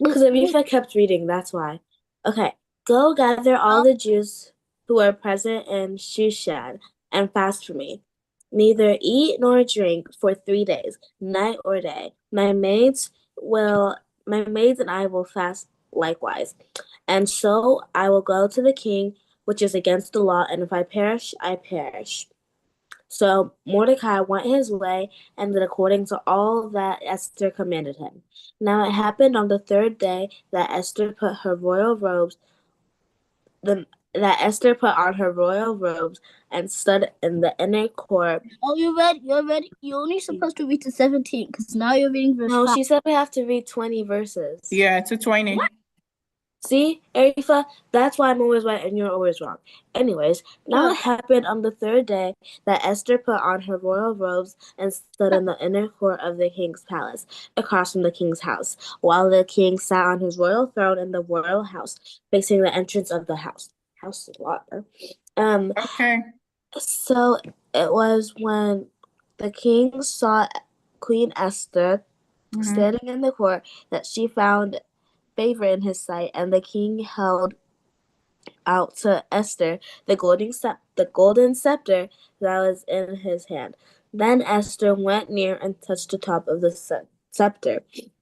Because Avifa kept reading, that's why. Okay. Go gather all the Jews who are present in Shushan and fast for me. Neither eat nor drink for 3 days, night or day. My maids and I will fast likewise. And so I will go to the king, which is against the law, and if I perish, I perish. So Mordecai went his way and did according to all that Esther commanded him. Now it happened on the 3rd day that Esther put on her royal robes and stood in the inner court.
Oh, you're ready. You're only supposed to read to 17 because now you're reading verse
No,
5.
she said we have to read 20 verses.
Yeah, to 20.
See, Arifa, that's why I'm always right and you're always wrong. Anyways, now it happened on the 3rd day that Esther put on her royal robes and stood in the inner court of the king's palace, across from the king's house, while the king sat on his royal throne in the royal house, facing the entrance of the house. House is a lot, huh?
Okay.
So it was when the king saw Queen Esther standing in the court that she found favor in his sight, and the king held out to Esther the golden scepter that was in his hand. Then Esther went near and touched the top of the scepter.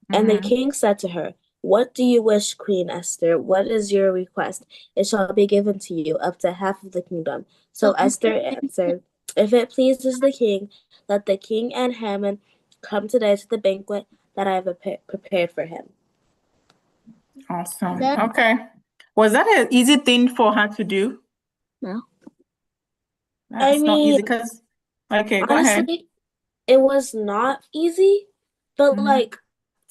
And the king said to her, What do you wish, Queen Esther? What is your request? It shall be given to you, up to half of the kingdom. So Esther answered, If it pleases the king, let the king and Haman come today to the banquet that I have prepared for him.
Awesome.
That-
Okay. Was that an easy thing for her to do?
No.
That's not easy
mean,
because, okay, go ahead.
Honestly, it was not easy, but
Mhm.
like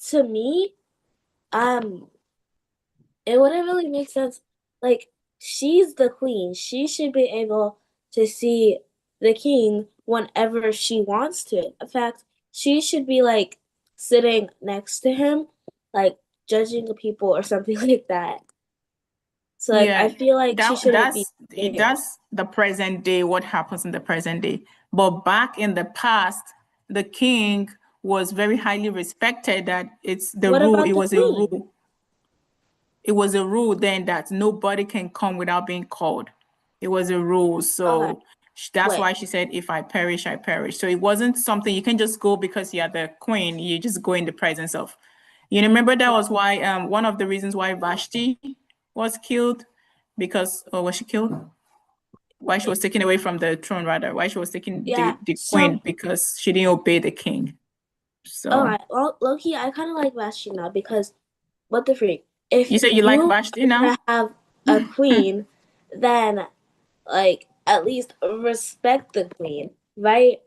to me, it wouldn't really make sense. Like, she's the queen. She should be able to see the king whenever she wants to. In fact, she should be like sitting next to him, like judging the people or something like that. So like, I feel like she shouldn't be there.
That's the present day, what happens in the present day. But back in the past, the king was very highly respected, that it's the
What
rule,
about
it
the
was a
queen?
rule. It was a rule then that nobody can come without being called. It was a rule. So
Okay.
that's
Wait.
why she said, if I perish, I perish. So it wasn't something you can just go because you're the queen. You just go in the presence of. You remember that was why one of the reasons why Vashti was killed, because, or was she killed? Why she was taken away from the throne, rather. Why she was taken
Yeah,
the
so-
queen, because she didn't obey the king. So
Alright, well, Loki, I kind of like Vashti now because what the freak? If
you say you like Vashti now?
have a queen, then like at least respect the queen, right?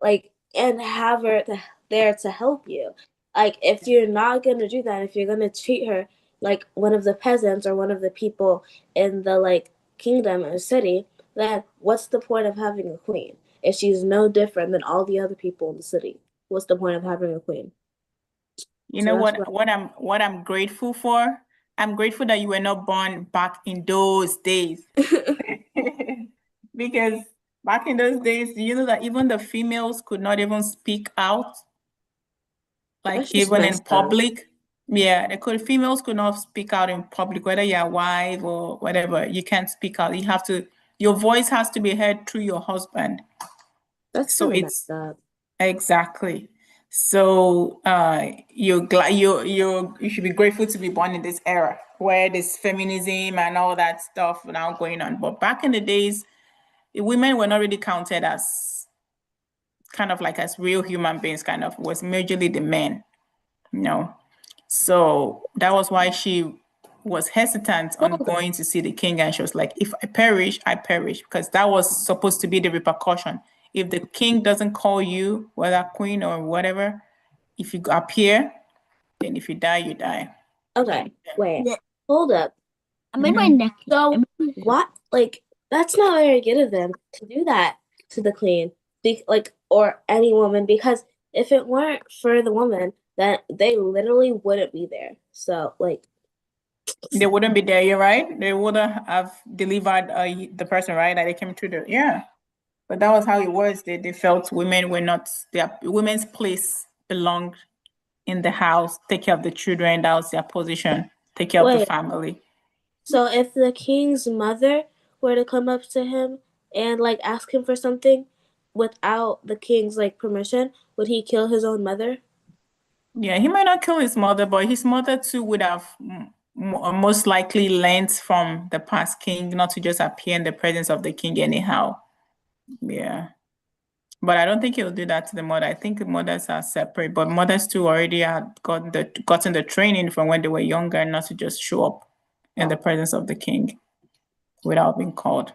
Like, and have her there to help you. Like, if you're not gonna do that, if you're gonna treat her like one of the peasants or one of the people in the like kingdom or city, then what's the point of having a queen if she's no different than all the other people in the city? What's the point of having a queen?
You
So
know
that's
what I'm grateful for? I'm grateful that you were not born back in those days. Because back in those days, you know that even the females could not even speak out, like
That's just
even in
messed up.
public. Yeah, females could not speak out in public, whether you're a wife or whatever. You can't speak out. Your voice has to be heard through your husband.
That's
So
kind of
it's
messed up.
exactly. So you're glad you should be grateful to be born in this era where this feminism and all that stuff now going on. But back in the days, women were not really counted as kind of like as real human beings, kind of. It was majorly the men, you know. So that was why she was hesitant on going to see the king, and she was like, if I perish, I perish, because that was supposed to be the repercussion. If the king doesn't call you, whether queen or whatever, if you appear, then if you die, you die.
Okay, wait,
Yeah.
hold up.
I made my neck.
So what? Like, that's not very good of them to do that to the queen, or any woman, because if it weren't for the woman, then they literally wouldn't be there. So, like,
They wouldn't be there, you're right. They wouldn't have delivered the person, right? That they came through the, yeah. But that was how it was. They felt women were not, their women's place belonged in the house, take care of the children, that was their position, take care of the
Wait.
family.
so if the king's mother were to come up to him and like ask him for something without the king's like permission, would he kill his own mother?
Yeah, he might not kill his mother, but his mother too would have most likely learned from the past king not to just appear in the presence of the king anyhow. Yeah. But I don't think he'll do that to the mother. I think the mothers are separate, but mothers too already had gotten the training from when they were younger not to just show up in the presence of the king without being called.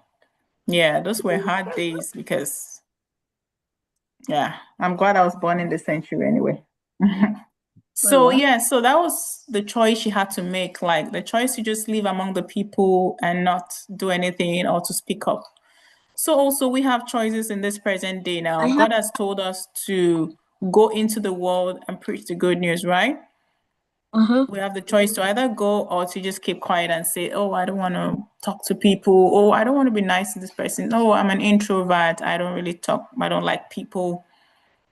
Yeah, those were hard days because, yeah, I'm glad I was born in this century anyway. So
what?
yeah, so that was the choice she had to make, like the choice to just live among the people and not do anything or to speak up. So also we have choices in this present day now.
I have-
God has told us to go into the world and preach the good news, right? We have the choice to either go or to just keep quiet and say, oh, I don't want to talk to people. Oh, I don't want to be nice to this person. Oh, I'm an introvert. I don't really talk. I don't like people.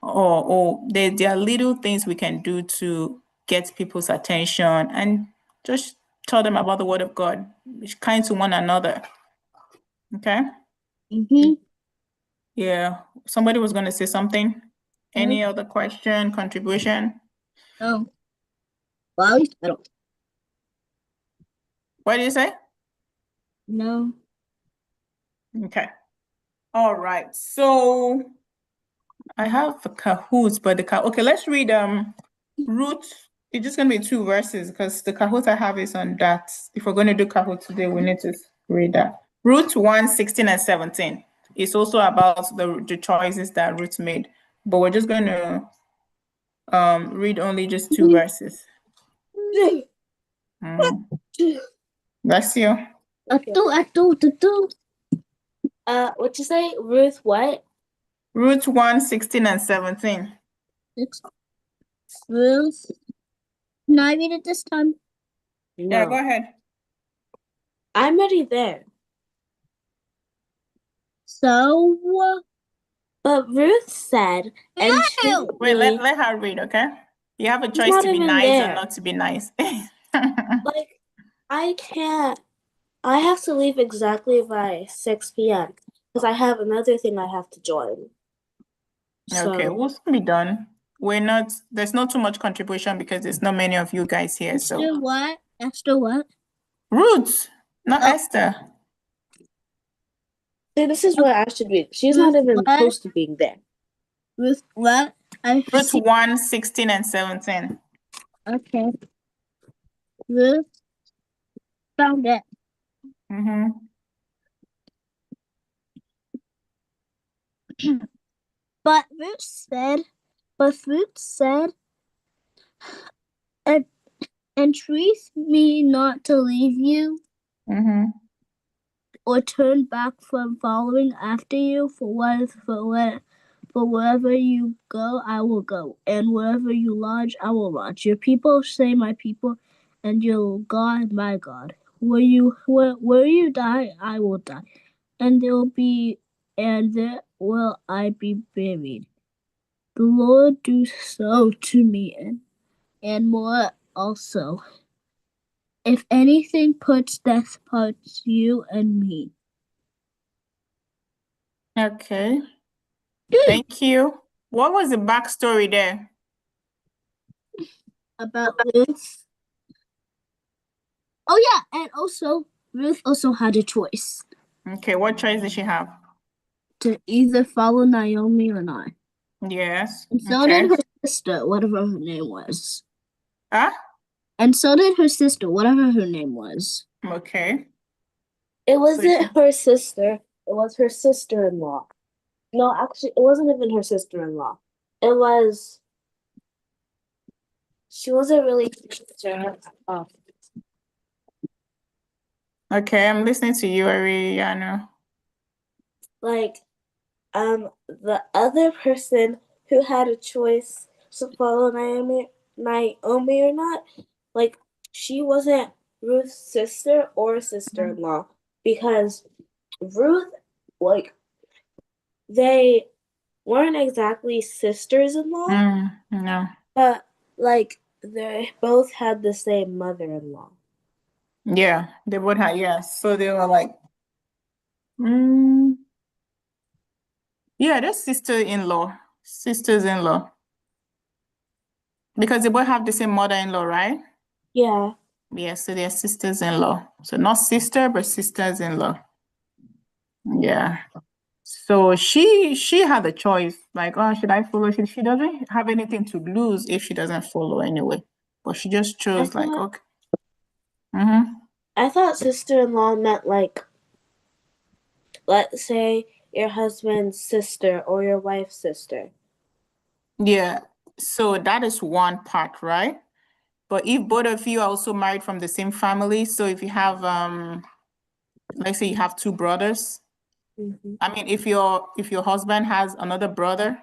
Or there are little things we can do to get people's attention and just tell them about the word of God, kind to one another. Okay?
Mm-hmm.
Yeah. Somebody was going to say something. Any other question, contribution?
No. Well, at least I don't.
What did you say?
No.
Okay. All right. So I have the Kahoots, but okay, let's read Ruth. It's just gonna be 2 verses because the Kahoot I have is on that. If we're going to do Kahoot today, we need to read that. Ruth 1:16 and 17. It's also about the choices that Ruth made, but we're just going to read only just 2 verses. Bless you.
Atu.
What'd you say? Ruth what?
Ruth 1:16 and 17.
Ruth. Can I read it this time?
Yeah,
No.
go ahead.
I'm already there.
So,
But Ruth said, and she
Ew.
Wait, let her read, okay? You have a choice
not
to be
even
nice or
there.
not to be nice.
like, I can't. I have to leave exactly by 6 p.m. because I have another thing I have to join.
Okay,
So,
we'll soon be done. There's not too much contribution because there's not many of you guys here.
Esther
So
what? Esther what?
Ruth, not
Oh.
Esther.
see, this is what I should be. She's not even
What?
close to being there.
Ruth what? I
Ruth
see.
1:16 and 17.
Okay. Ruth found it.
Mm-hmm.
But Ruth said, entreat me not to leave you
Mm-hmm.
or turn back from following after you. For wherever you go, I will go, and wherever you lodge, I will lodge. Your people say, my people, and your God, my God. Where you die, I will die, and there will I be buried. The Lord do so to me, and more also, if anything puts death parts you and me.
Okay. Thank you. What was the backstory there?
About Ruth. Oh yeah, and also Ruth also had a choice
Okay, what choice did she have?
to either follow Naomi or not.
Yes.
And so
Okay.
did her sister, whatever her name was.
Huh?
And so did her sister, whatever her name was.
Okay.
It wasn't her sister. It was her sister-in-law. No, actually, it wasn't even her sister-in-law. It was. She wasn't really sister.
Okay, I'm listening to you, Ariana.
Like, the other person who had a choice to follow Naomi or not, like, she wasn't Ruth's sister or sister-in-law because Ruth, like, they weren't exactly sisters-in-law,
No.
but like they both had the same mother-in-law.
Yeah, they would have, yes. So they were like, mm, yeah, they're sister-in-law, sisters-in-law. Because they both have the same mother-in-law, right?
Yeah.
Yeah, so they're sisters-in-law. So not sister, but sisters-in-law. Yeah. So she had a choice, like, oh, should I follow? She doesn't have anything to lose if she doesn't follow anyway. But she just chose like,
thought-
okay. Mm-hmm.
I thought sister-in-law meant like, let's say your husband's sister or your wife's sister.
Yeah. So that is one part, right? But if both of you are also married from the same family, so if you have let's say you have two brothers, I mean if your husband has another brother,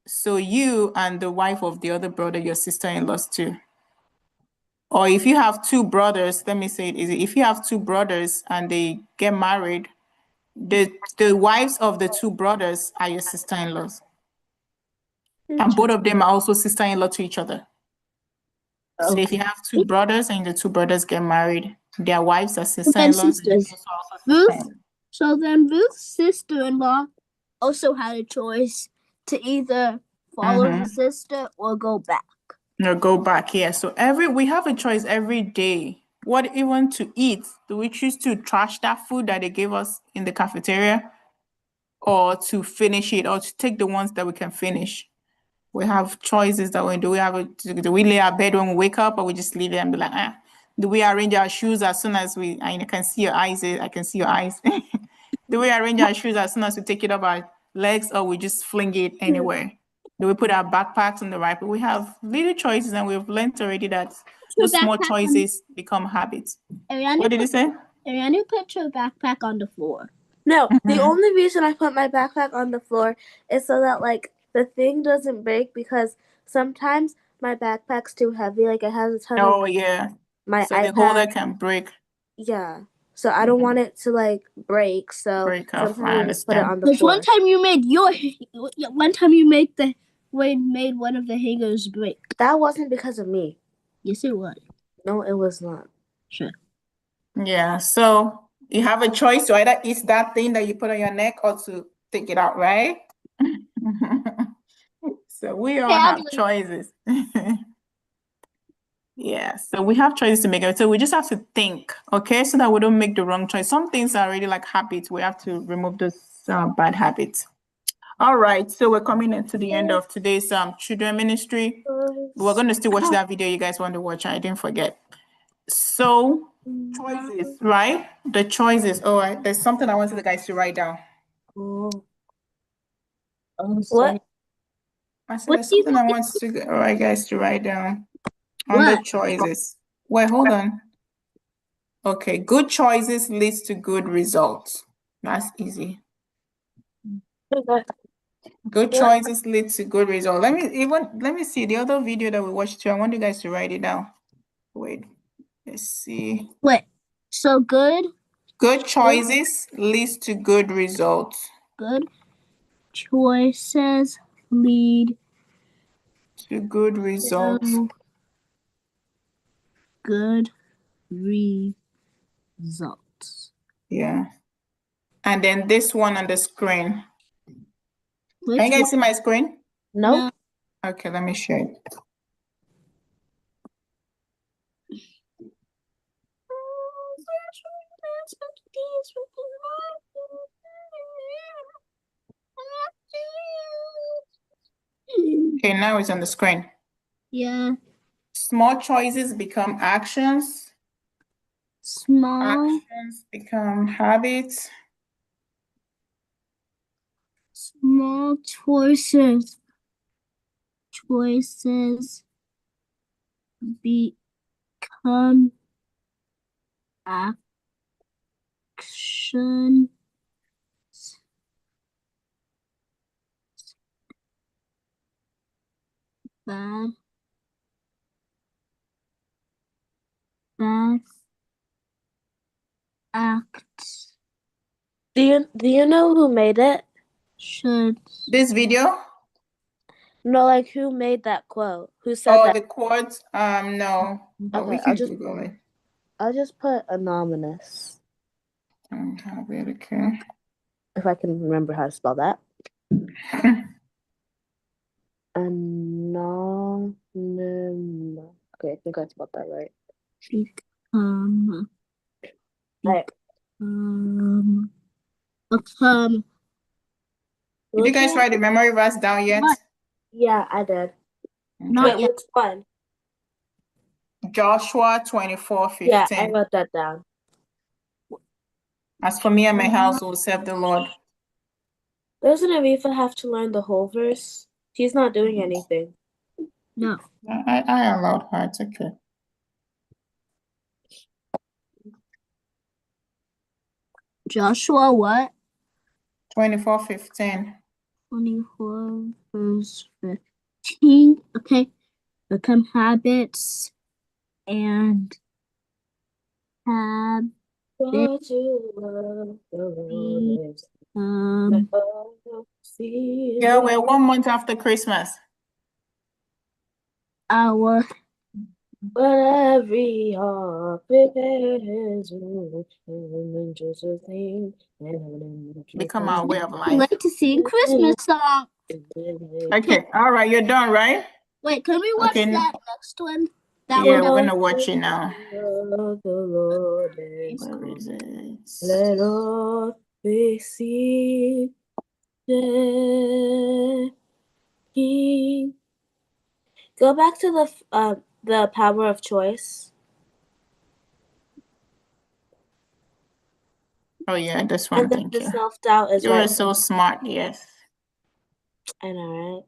so you and the wife of the other brother, your sister-in-laws too. Or if you have two brothers, let me say it easy. If you have two brothers and they get married, the wives of the two brothers are your sister-in-laws. And both of them are also sister-in-law to each other. So if you have two brothers and the two brothers get married, their wives are sister-in-laws.
sisters.
They're also
Ruth,
sister-in-law.
so then Ruth's sister-in-law also had a choice to either follow her sister or go back.
No, go back. Yeah. So we have a choice every day. What even to eat? Do we choose to trash that food that they gave us in the cafeteria, or to finish it, or to take the ones that we can finish? We have choices that we do. Do we lay our bed when we wake up, or we just leave it and be like, ah? Do we arrange our shoes as soon as I can see your eyes? I can see your eyes. Do we arrange our shoes as soon as we take it up our legs, or we just fling it anywhere? Do we put our backpacks on the right? But we have little choices, and we've learned already that those small choices become habits. What did you say?
Ariana put your backpack on the floor.
No, the only reason I put my backpack on the floor is so that like the thing doesn't break because sometimes my backpack's too heavy. Like it has a ton
Oh
of
yeah.
my
So the holder
iPad.
can break
So I don't want it to like break. So
off. I
sometimes I just put it
understand.
on the
Because
floor.
one time you made made one of the hangers break.
That wasn't because of me.
Yes, it was.
No, it was not.
Sure.
Yeah, so you have a choice to either eat that thing that you put on your neck or to take it out, right? So we all have choices. Yeah, so we have choices to make. So we just have to think, okay, so that we don't make the wrong choice. Some things are already like habits. We have to remove those bad habits. All right, so we're coming into the end of today's children ministry. We're going to still watch that video you guys want to watch. I didn't forget. So choices, right? The choices. Oh, there's something I wanted the guys to write down.
What?
I said
What
there's
do you
something I want guys to write down on the
What?
choices. Wait, hold on. Okay, good choices leads to good results. That's easy. Good choices lead to good results. Let me see the other video that we watched too. I want you guys to write it down. Wait, let's see.
Wait. So good
Choices leads to good results.
good choices lead
To good results.
to good results.
Yeah. And then this one on the screen.
Which
Can you guys
one?
see my screen?
Nope.
Okay, let me show you. Okay, now it's on the screen.
Yeah,
Small choices become actions.
small
Actions become habits.
small choices become action. Bad act
Do you know who made it?
should
This video?
No, like who made that quote? Who said
Oh,
that?
the quotes? No. But we
Okay,
can Google it.
I'll just put anonymous
Habit, okay.
if I can remember how to spell that. Anonymous. Okay, I think I spelled that right.
become
Right.
become
Did you guys write the memory verse down yet?
What?
Yeah, I did.
not
Wait,
yet.
which one?
Joshua 24:15.
Yeah, I wrote that down.
As for me and my house, we will serve the Lord.
Doesn't Arifa have to learn the whole verse? She's not doing anything.
No.
I allowed her. It's okay.
Joshua what?
24:15.
24 verse 15. Okay. Become habits and have
Don't you love the Lord?
Yeah, we're 1 month after Christmas.
our
But every heart prepares and just a thing.
Become our way of
I'd
life.
like to sing Christmas song.
Okay, all right, you're done, right?
Wait, can we watch
Okay,
that next one? That
Yeah,
one.
we're gonna watch it now.
Love the Lord
It's
and
crazy.
let all receive the King. Go back to the power of choice.
Oh yeah, this one.
And then
Thank
the
you.
self-doubt is
You
right.
are so smart. Yes.
I know,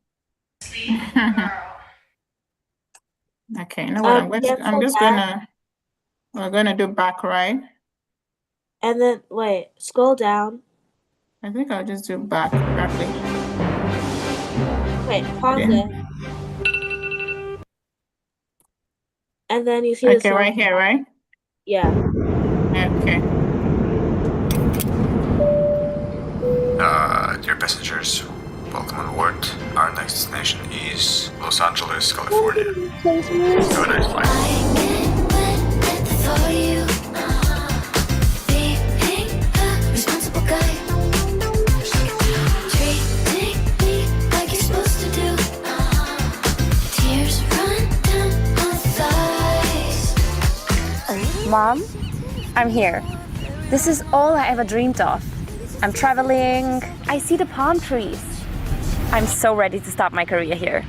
Okay. You know what? I'm
cancel
just
that.
we're gonna do back right.
And then wait, scroll down.
I think I'll just do back correctly.
Wait, pause
Yeah.
it. And then you see the
Okay, right
self-
here, right?
Yeah.
Okay.
Dear passengers, welcome on board. Our next destination is Los Angeles, California. Have a nice flight.
For you, being a responsible guy, treating me like you're supposed to do. Tears run down my thighs.
Mom, I'm here. This is all I ever dreamed of. I'm traveling, I see the palm trees. I'm so ready to start my career here.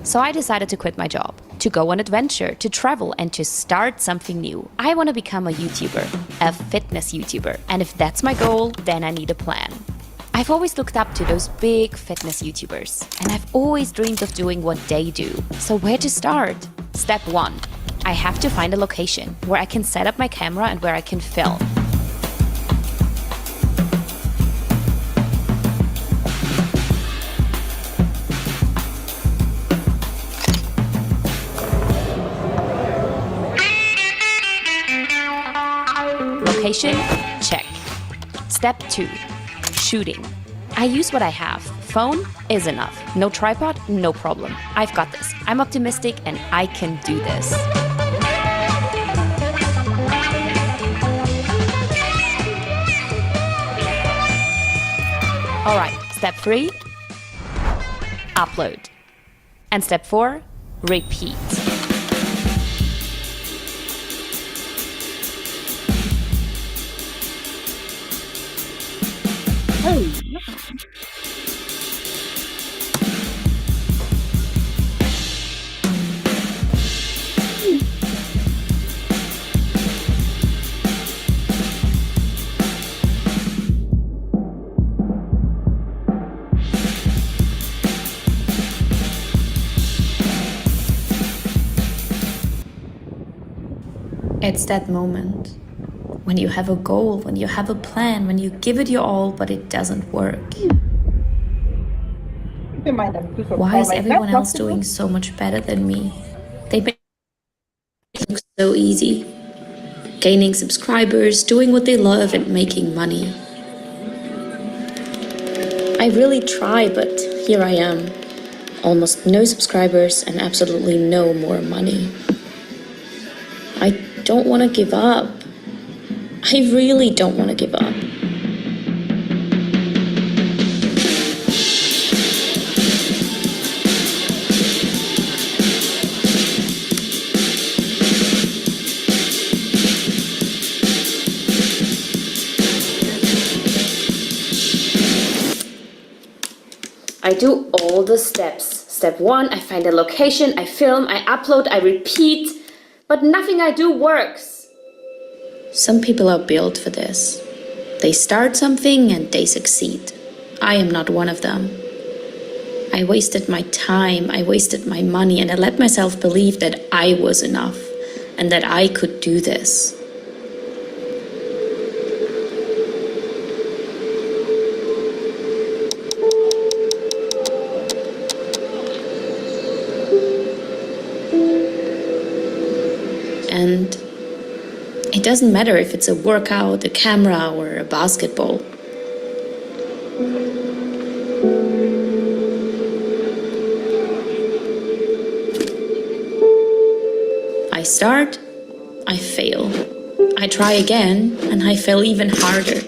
So I decided to quit my job, to go on adventure, to travel, and to start something new. I want to become a YouTuber, a fitness YouTuber. And if that's my goal, then I need a plan. I've always looked up to those big fitness YouTubers, and I've always dreamed of doing what they do. So where to start? Step 1. I have to find a location where I can set up my camera and where I can film. Location? Check. Step 2. Shooting. I use what I have, phone is enough. No tripod, no problem. I've got this. I'm optimistic and I can do this. All right, step 3, upload. And step 4, repeat. It's that moment when you have a goal, when you have a plan, when you give it your all, but it doesn't work. Why is everyone else doing so much better than me? They make it look so easy. Gaining subscribers, doing what they love, and making money. I really try, but here I am. Almost no subscribers and absolutely no more money. I don't want to give up. I really don't want to give up. I do all the steps. Step 1, I find a location, I film, I upload, I repeat, but nothing I do works. Some people are built for this. They start something and they succeed. I am not one of them. I wasted my time, I wasted my money, and I let myself believe that I was enough and that I could do this. And it doesn't matter if it's a workout, a camera, or a basketball. I start, I fail. I try again, and I fail even harder.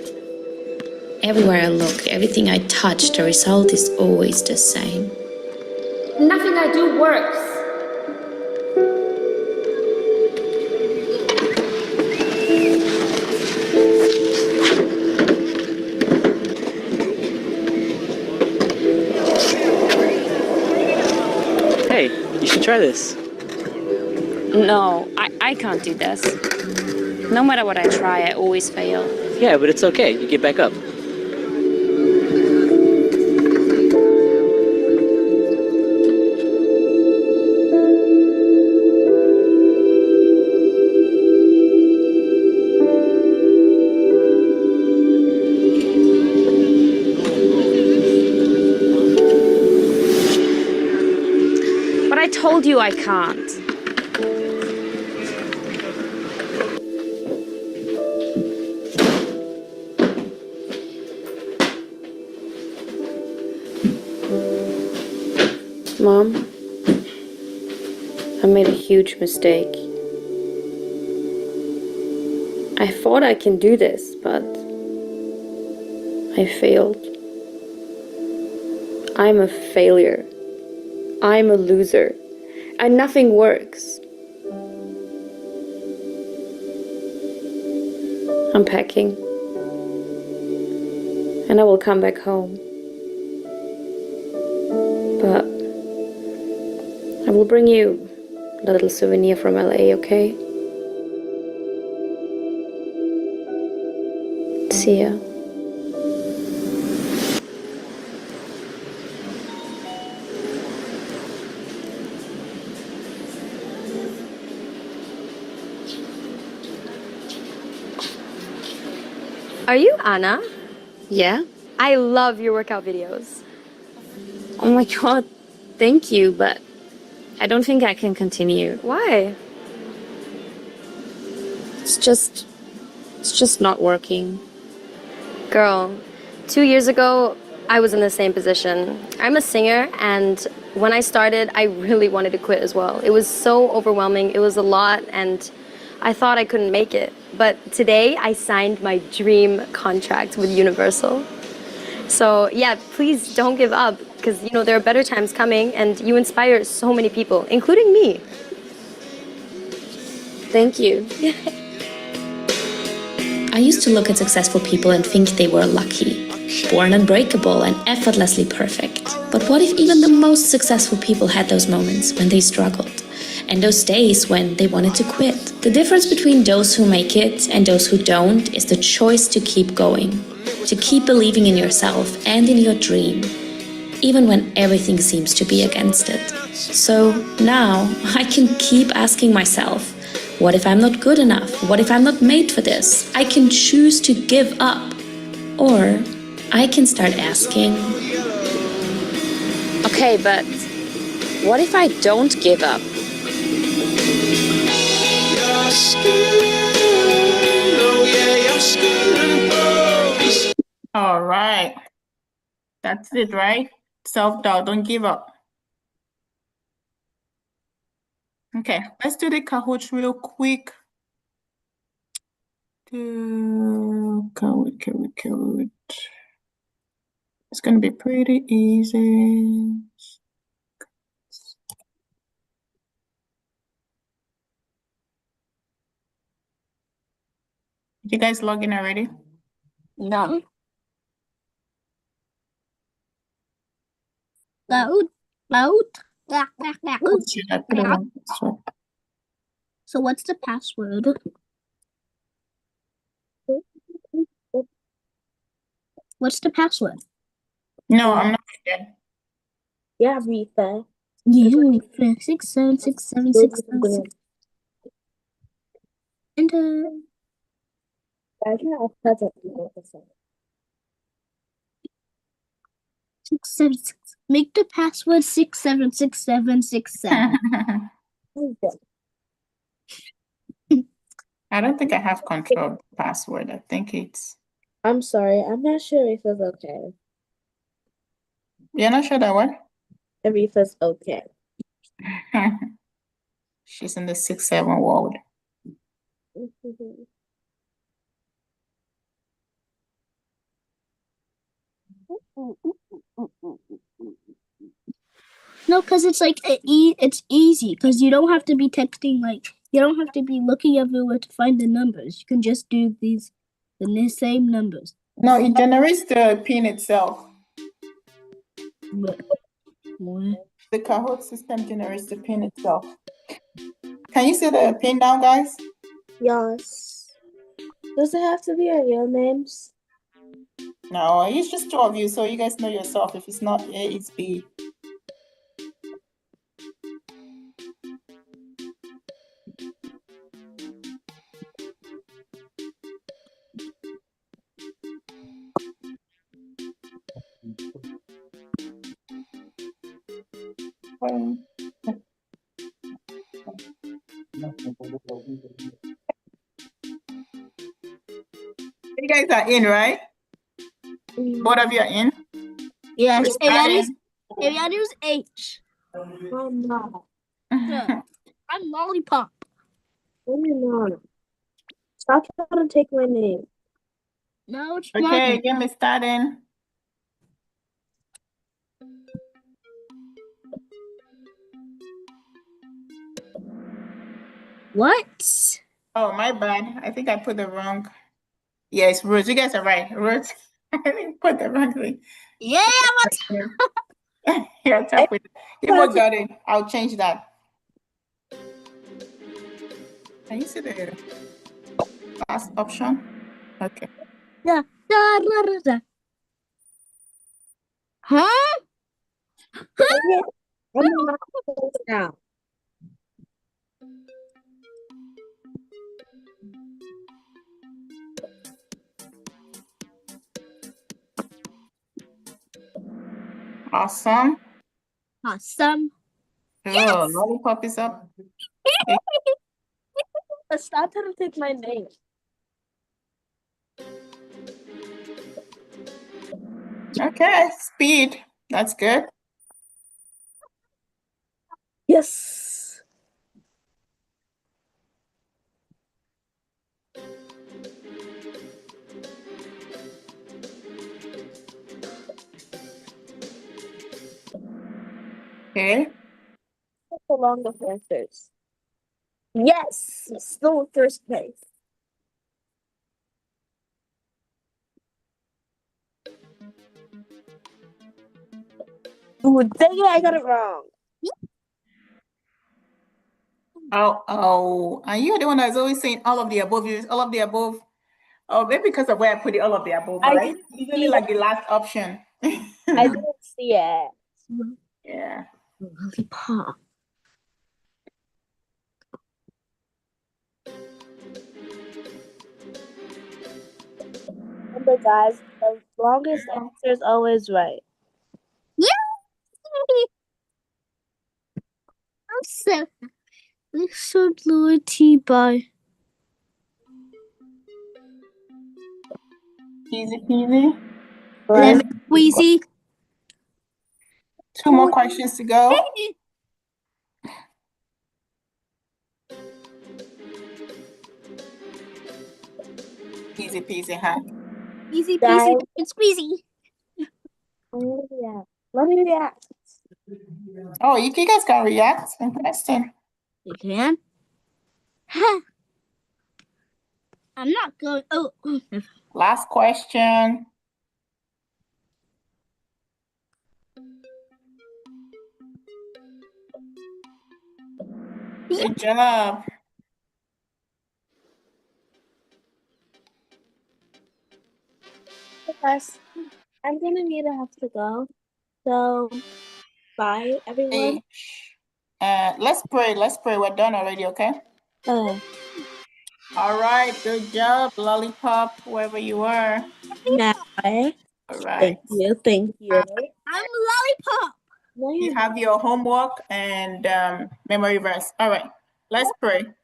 Everywhere I look, everything I touch, the result is always the same. Nothing I do works.
Hey, you should try this.
No, I can't do this. No matter what I try, I always fail.
Yeah, but it's okay. You get back up.
But I told you I can't. Mom, I made a huge mistake. I thought I can do this, but I failed. I'm a failure. I'm a loser. And nothing works. I'm packing. And I will come back home. But I will bring you a little souvenir from LA, okay? See ya.
Are you Anna?
Yeah?
I love your workout videos.
Oh my god, thank you, but I don't think I can continue.
Why?
It's just not working.
Girl, 2 years ago, I was in the same position. I'm a singer, and when I started, I really wanted to quit as well. It was so overwhelming. It was a lot, and I thought I couldn't make it. But today, I signed my dream contract with Universal. So yeah, please don't give up, because you know there are better times coming, and you inspire so many people, including me. Thank you.
I used to look at successful people and think they were lucky, born unbreakable and effortlessly perfect. But what if even the most successful people had those moments when they struggled? And those days when they wanted to quit? The difference between those who make it and those who don't is the choice to keep going, to keep believing in yourself and in your dream, even when everything seems to be against it. So now I can keep asking myself, what if I'm not good enough? What if I'm not made for this? I can choose to give up. Or I can start asking, okay, but what if I don't give up?
All right. That's it, right? Self-doubt, don't give up. Okay, let's do the Kahoot real quick. Kahoot. It's gonna be pretty easy. Did you guys log in already?
No. Loud.
Or should I put it on password?
So what's the password? What's the password?
No, I'm not there.
Yeah, Rita.
You 6767676. Enter.
I can have present people.
676. Make the password 676767.
I don't think I have control of the password. I think it's.
I'm sorry, I'm not sure if it's okay.
You're not sure that what?
If it's okay.
She's in the 6-7 world.
No, because it's like it's easy because you don't have to be texting, like you don't have to be looking everywhere to find the numbers. You can just do the same numbers.
No, it generates the pin itself.
What?
The Kahoot system generates the pin itself. Can you see the pin down, guys?
Yes. Does it have to be our real names?
No, it's just 2 of you, so you guys know yourself. If it's not A, it's B. You guys are in, right? Both of you are in?
Yes.
We're starting.
Ariana's H.
I'm not.
Yeah. I'm Lollipop.
I'm not. Stop trying to take my name.
No, it's
Okay,
not.
get me starting.
What?
Oh, my bad. I think I put the wrong. Yes, Ruth. You guys are right. Ruth. I didn't put the wrong thing.
Yeah.
You're tough with it. You both got it. I'll change that. Can you see the last option? Okay.
Da, da, da, da, da. Huh?
I'm not now.
Awesome.
Awesome.
Oh, lollipop is up.
Stop trying to take my name.
Okay, speed. That's good.
Yes.
Okay.
The longest answers. Yes. Still in first place. Ooh, dang it, I got it wrong.
Oh, are you the one that's always saying all of the above? All of the above. Oh, maybe because of where I put it, all of the above,
I
right?
didn't
Usually
see
like the last option.
I didn't see it.
Yeah.
Lollipop.
Remember, guys, the longest answer is always right.
Yeah. I'm so loyalty by.
Easy peasy.
Right?
Lemon squeezy.
2 more questions to go. Easy peasy, huh?
Easy peasy,
Guys,
lemon squeezy.
let me react.
Oh, you guys can react. Interesting.
You can. Ha. I'm not going. Oh,
Last question. Good job.
Guys, I'm gonna have to go. So, bye, everyone.
Let's pray. Let's pray. We're done already, okay?
Uh,
All right. Good job, Lollipop, whoever you are.
bye.
All right.
Thank you. Thank you.
I'm a lollipop.
No,
You
you're
have your homework and memory verse. All right. Let's pray.
not.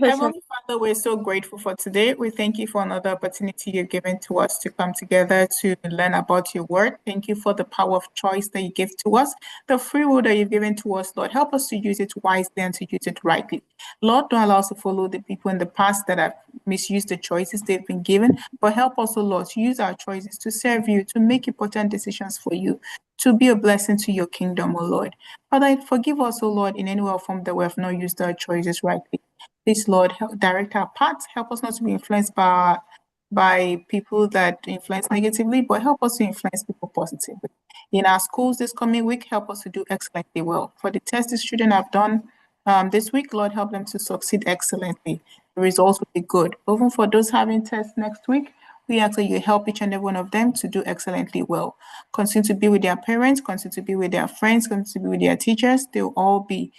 Heavenly Father, we're so grateful for today. We thank you for another opportunity you've given to us to come together to learn about your word. Thank you for the power of choice that you give to us, the free will that you've given to us, Lord. Help us to use it wisely and to use it rightly. Lord, don't allow us to follow the people in the past that have misused the choices they've been given, but help us, Lord, to use our choices to serve you, to make important decisions for you, to be a blessing to your kingdom, O Lord. Father, forgive us, O Lord, in any way or form that we have not used our choices rightly. Please, Lord, help direct our paths. Help us not to be influenced by people that influence negatively, but help us to influence people positively. In our schools this coming week, help us to do excellently well. For the tests the students have done this week, Lord, help them to succeed excellently. The results will be good. Even for those having tests next week, we ask that you help each and every one of them to do excellently well. Continue to be with their parents, continue to be with their friends, continue to be with their teachers. They'll all be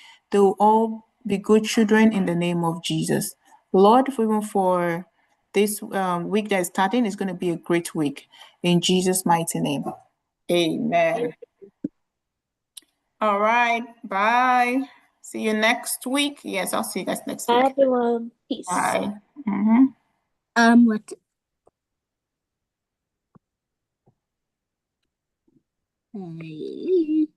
good children in the name of Jesus. Lord, even for this week that is starting, is going to be a great week. In Jesus' mighty name. Amen. All right. Bye. See you next week. Yes, I'll see you guys next
Bye,
week.
everyone. Peace.
Bye. Mhm.
What? Hey.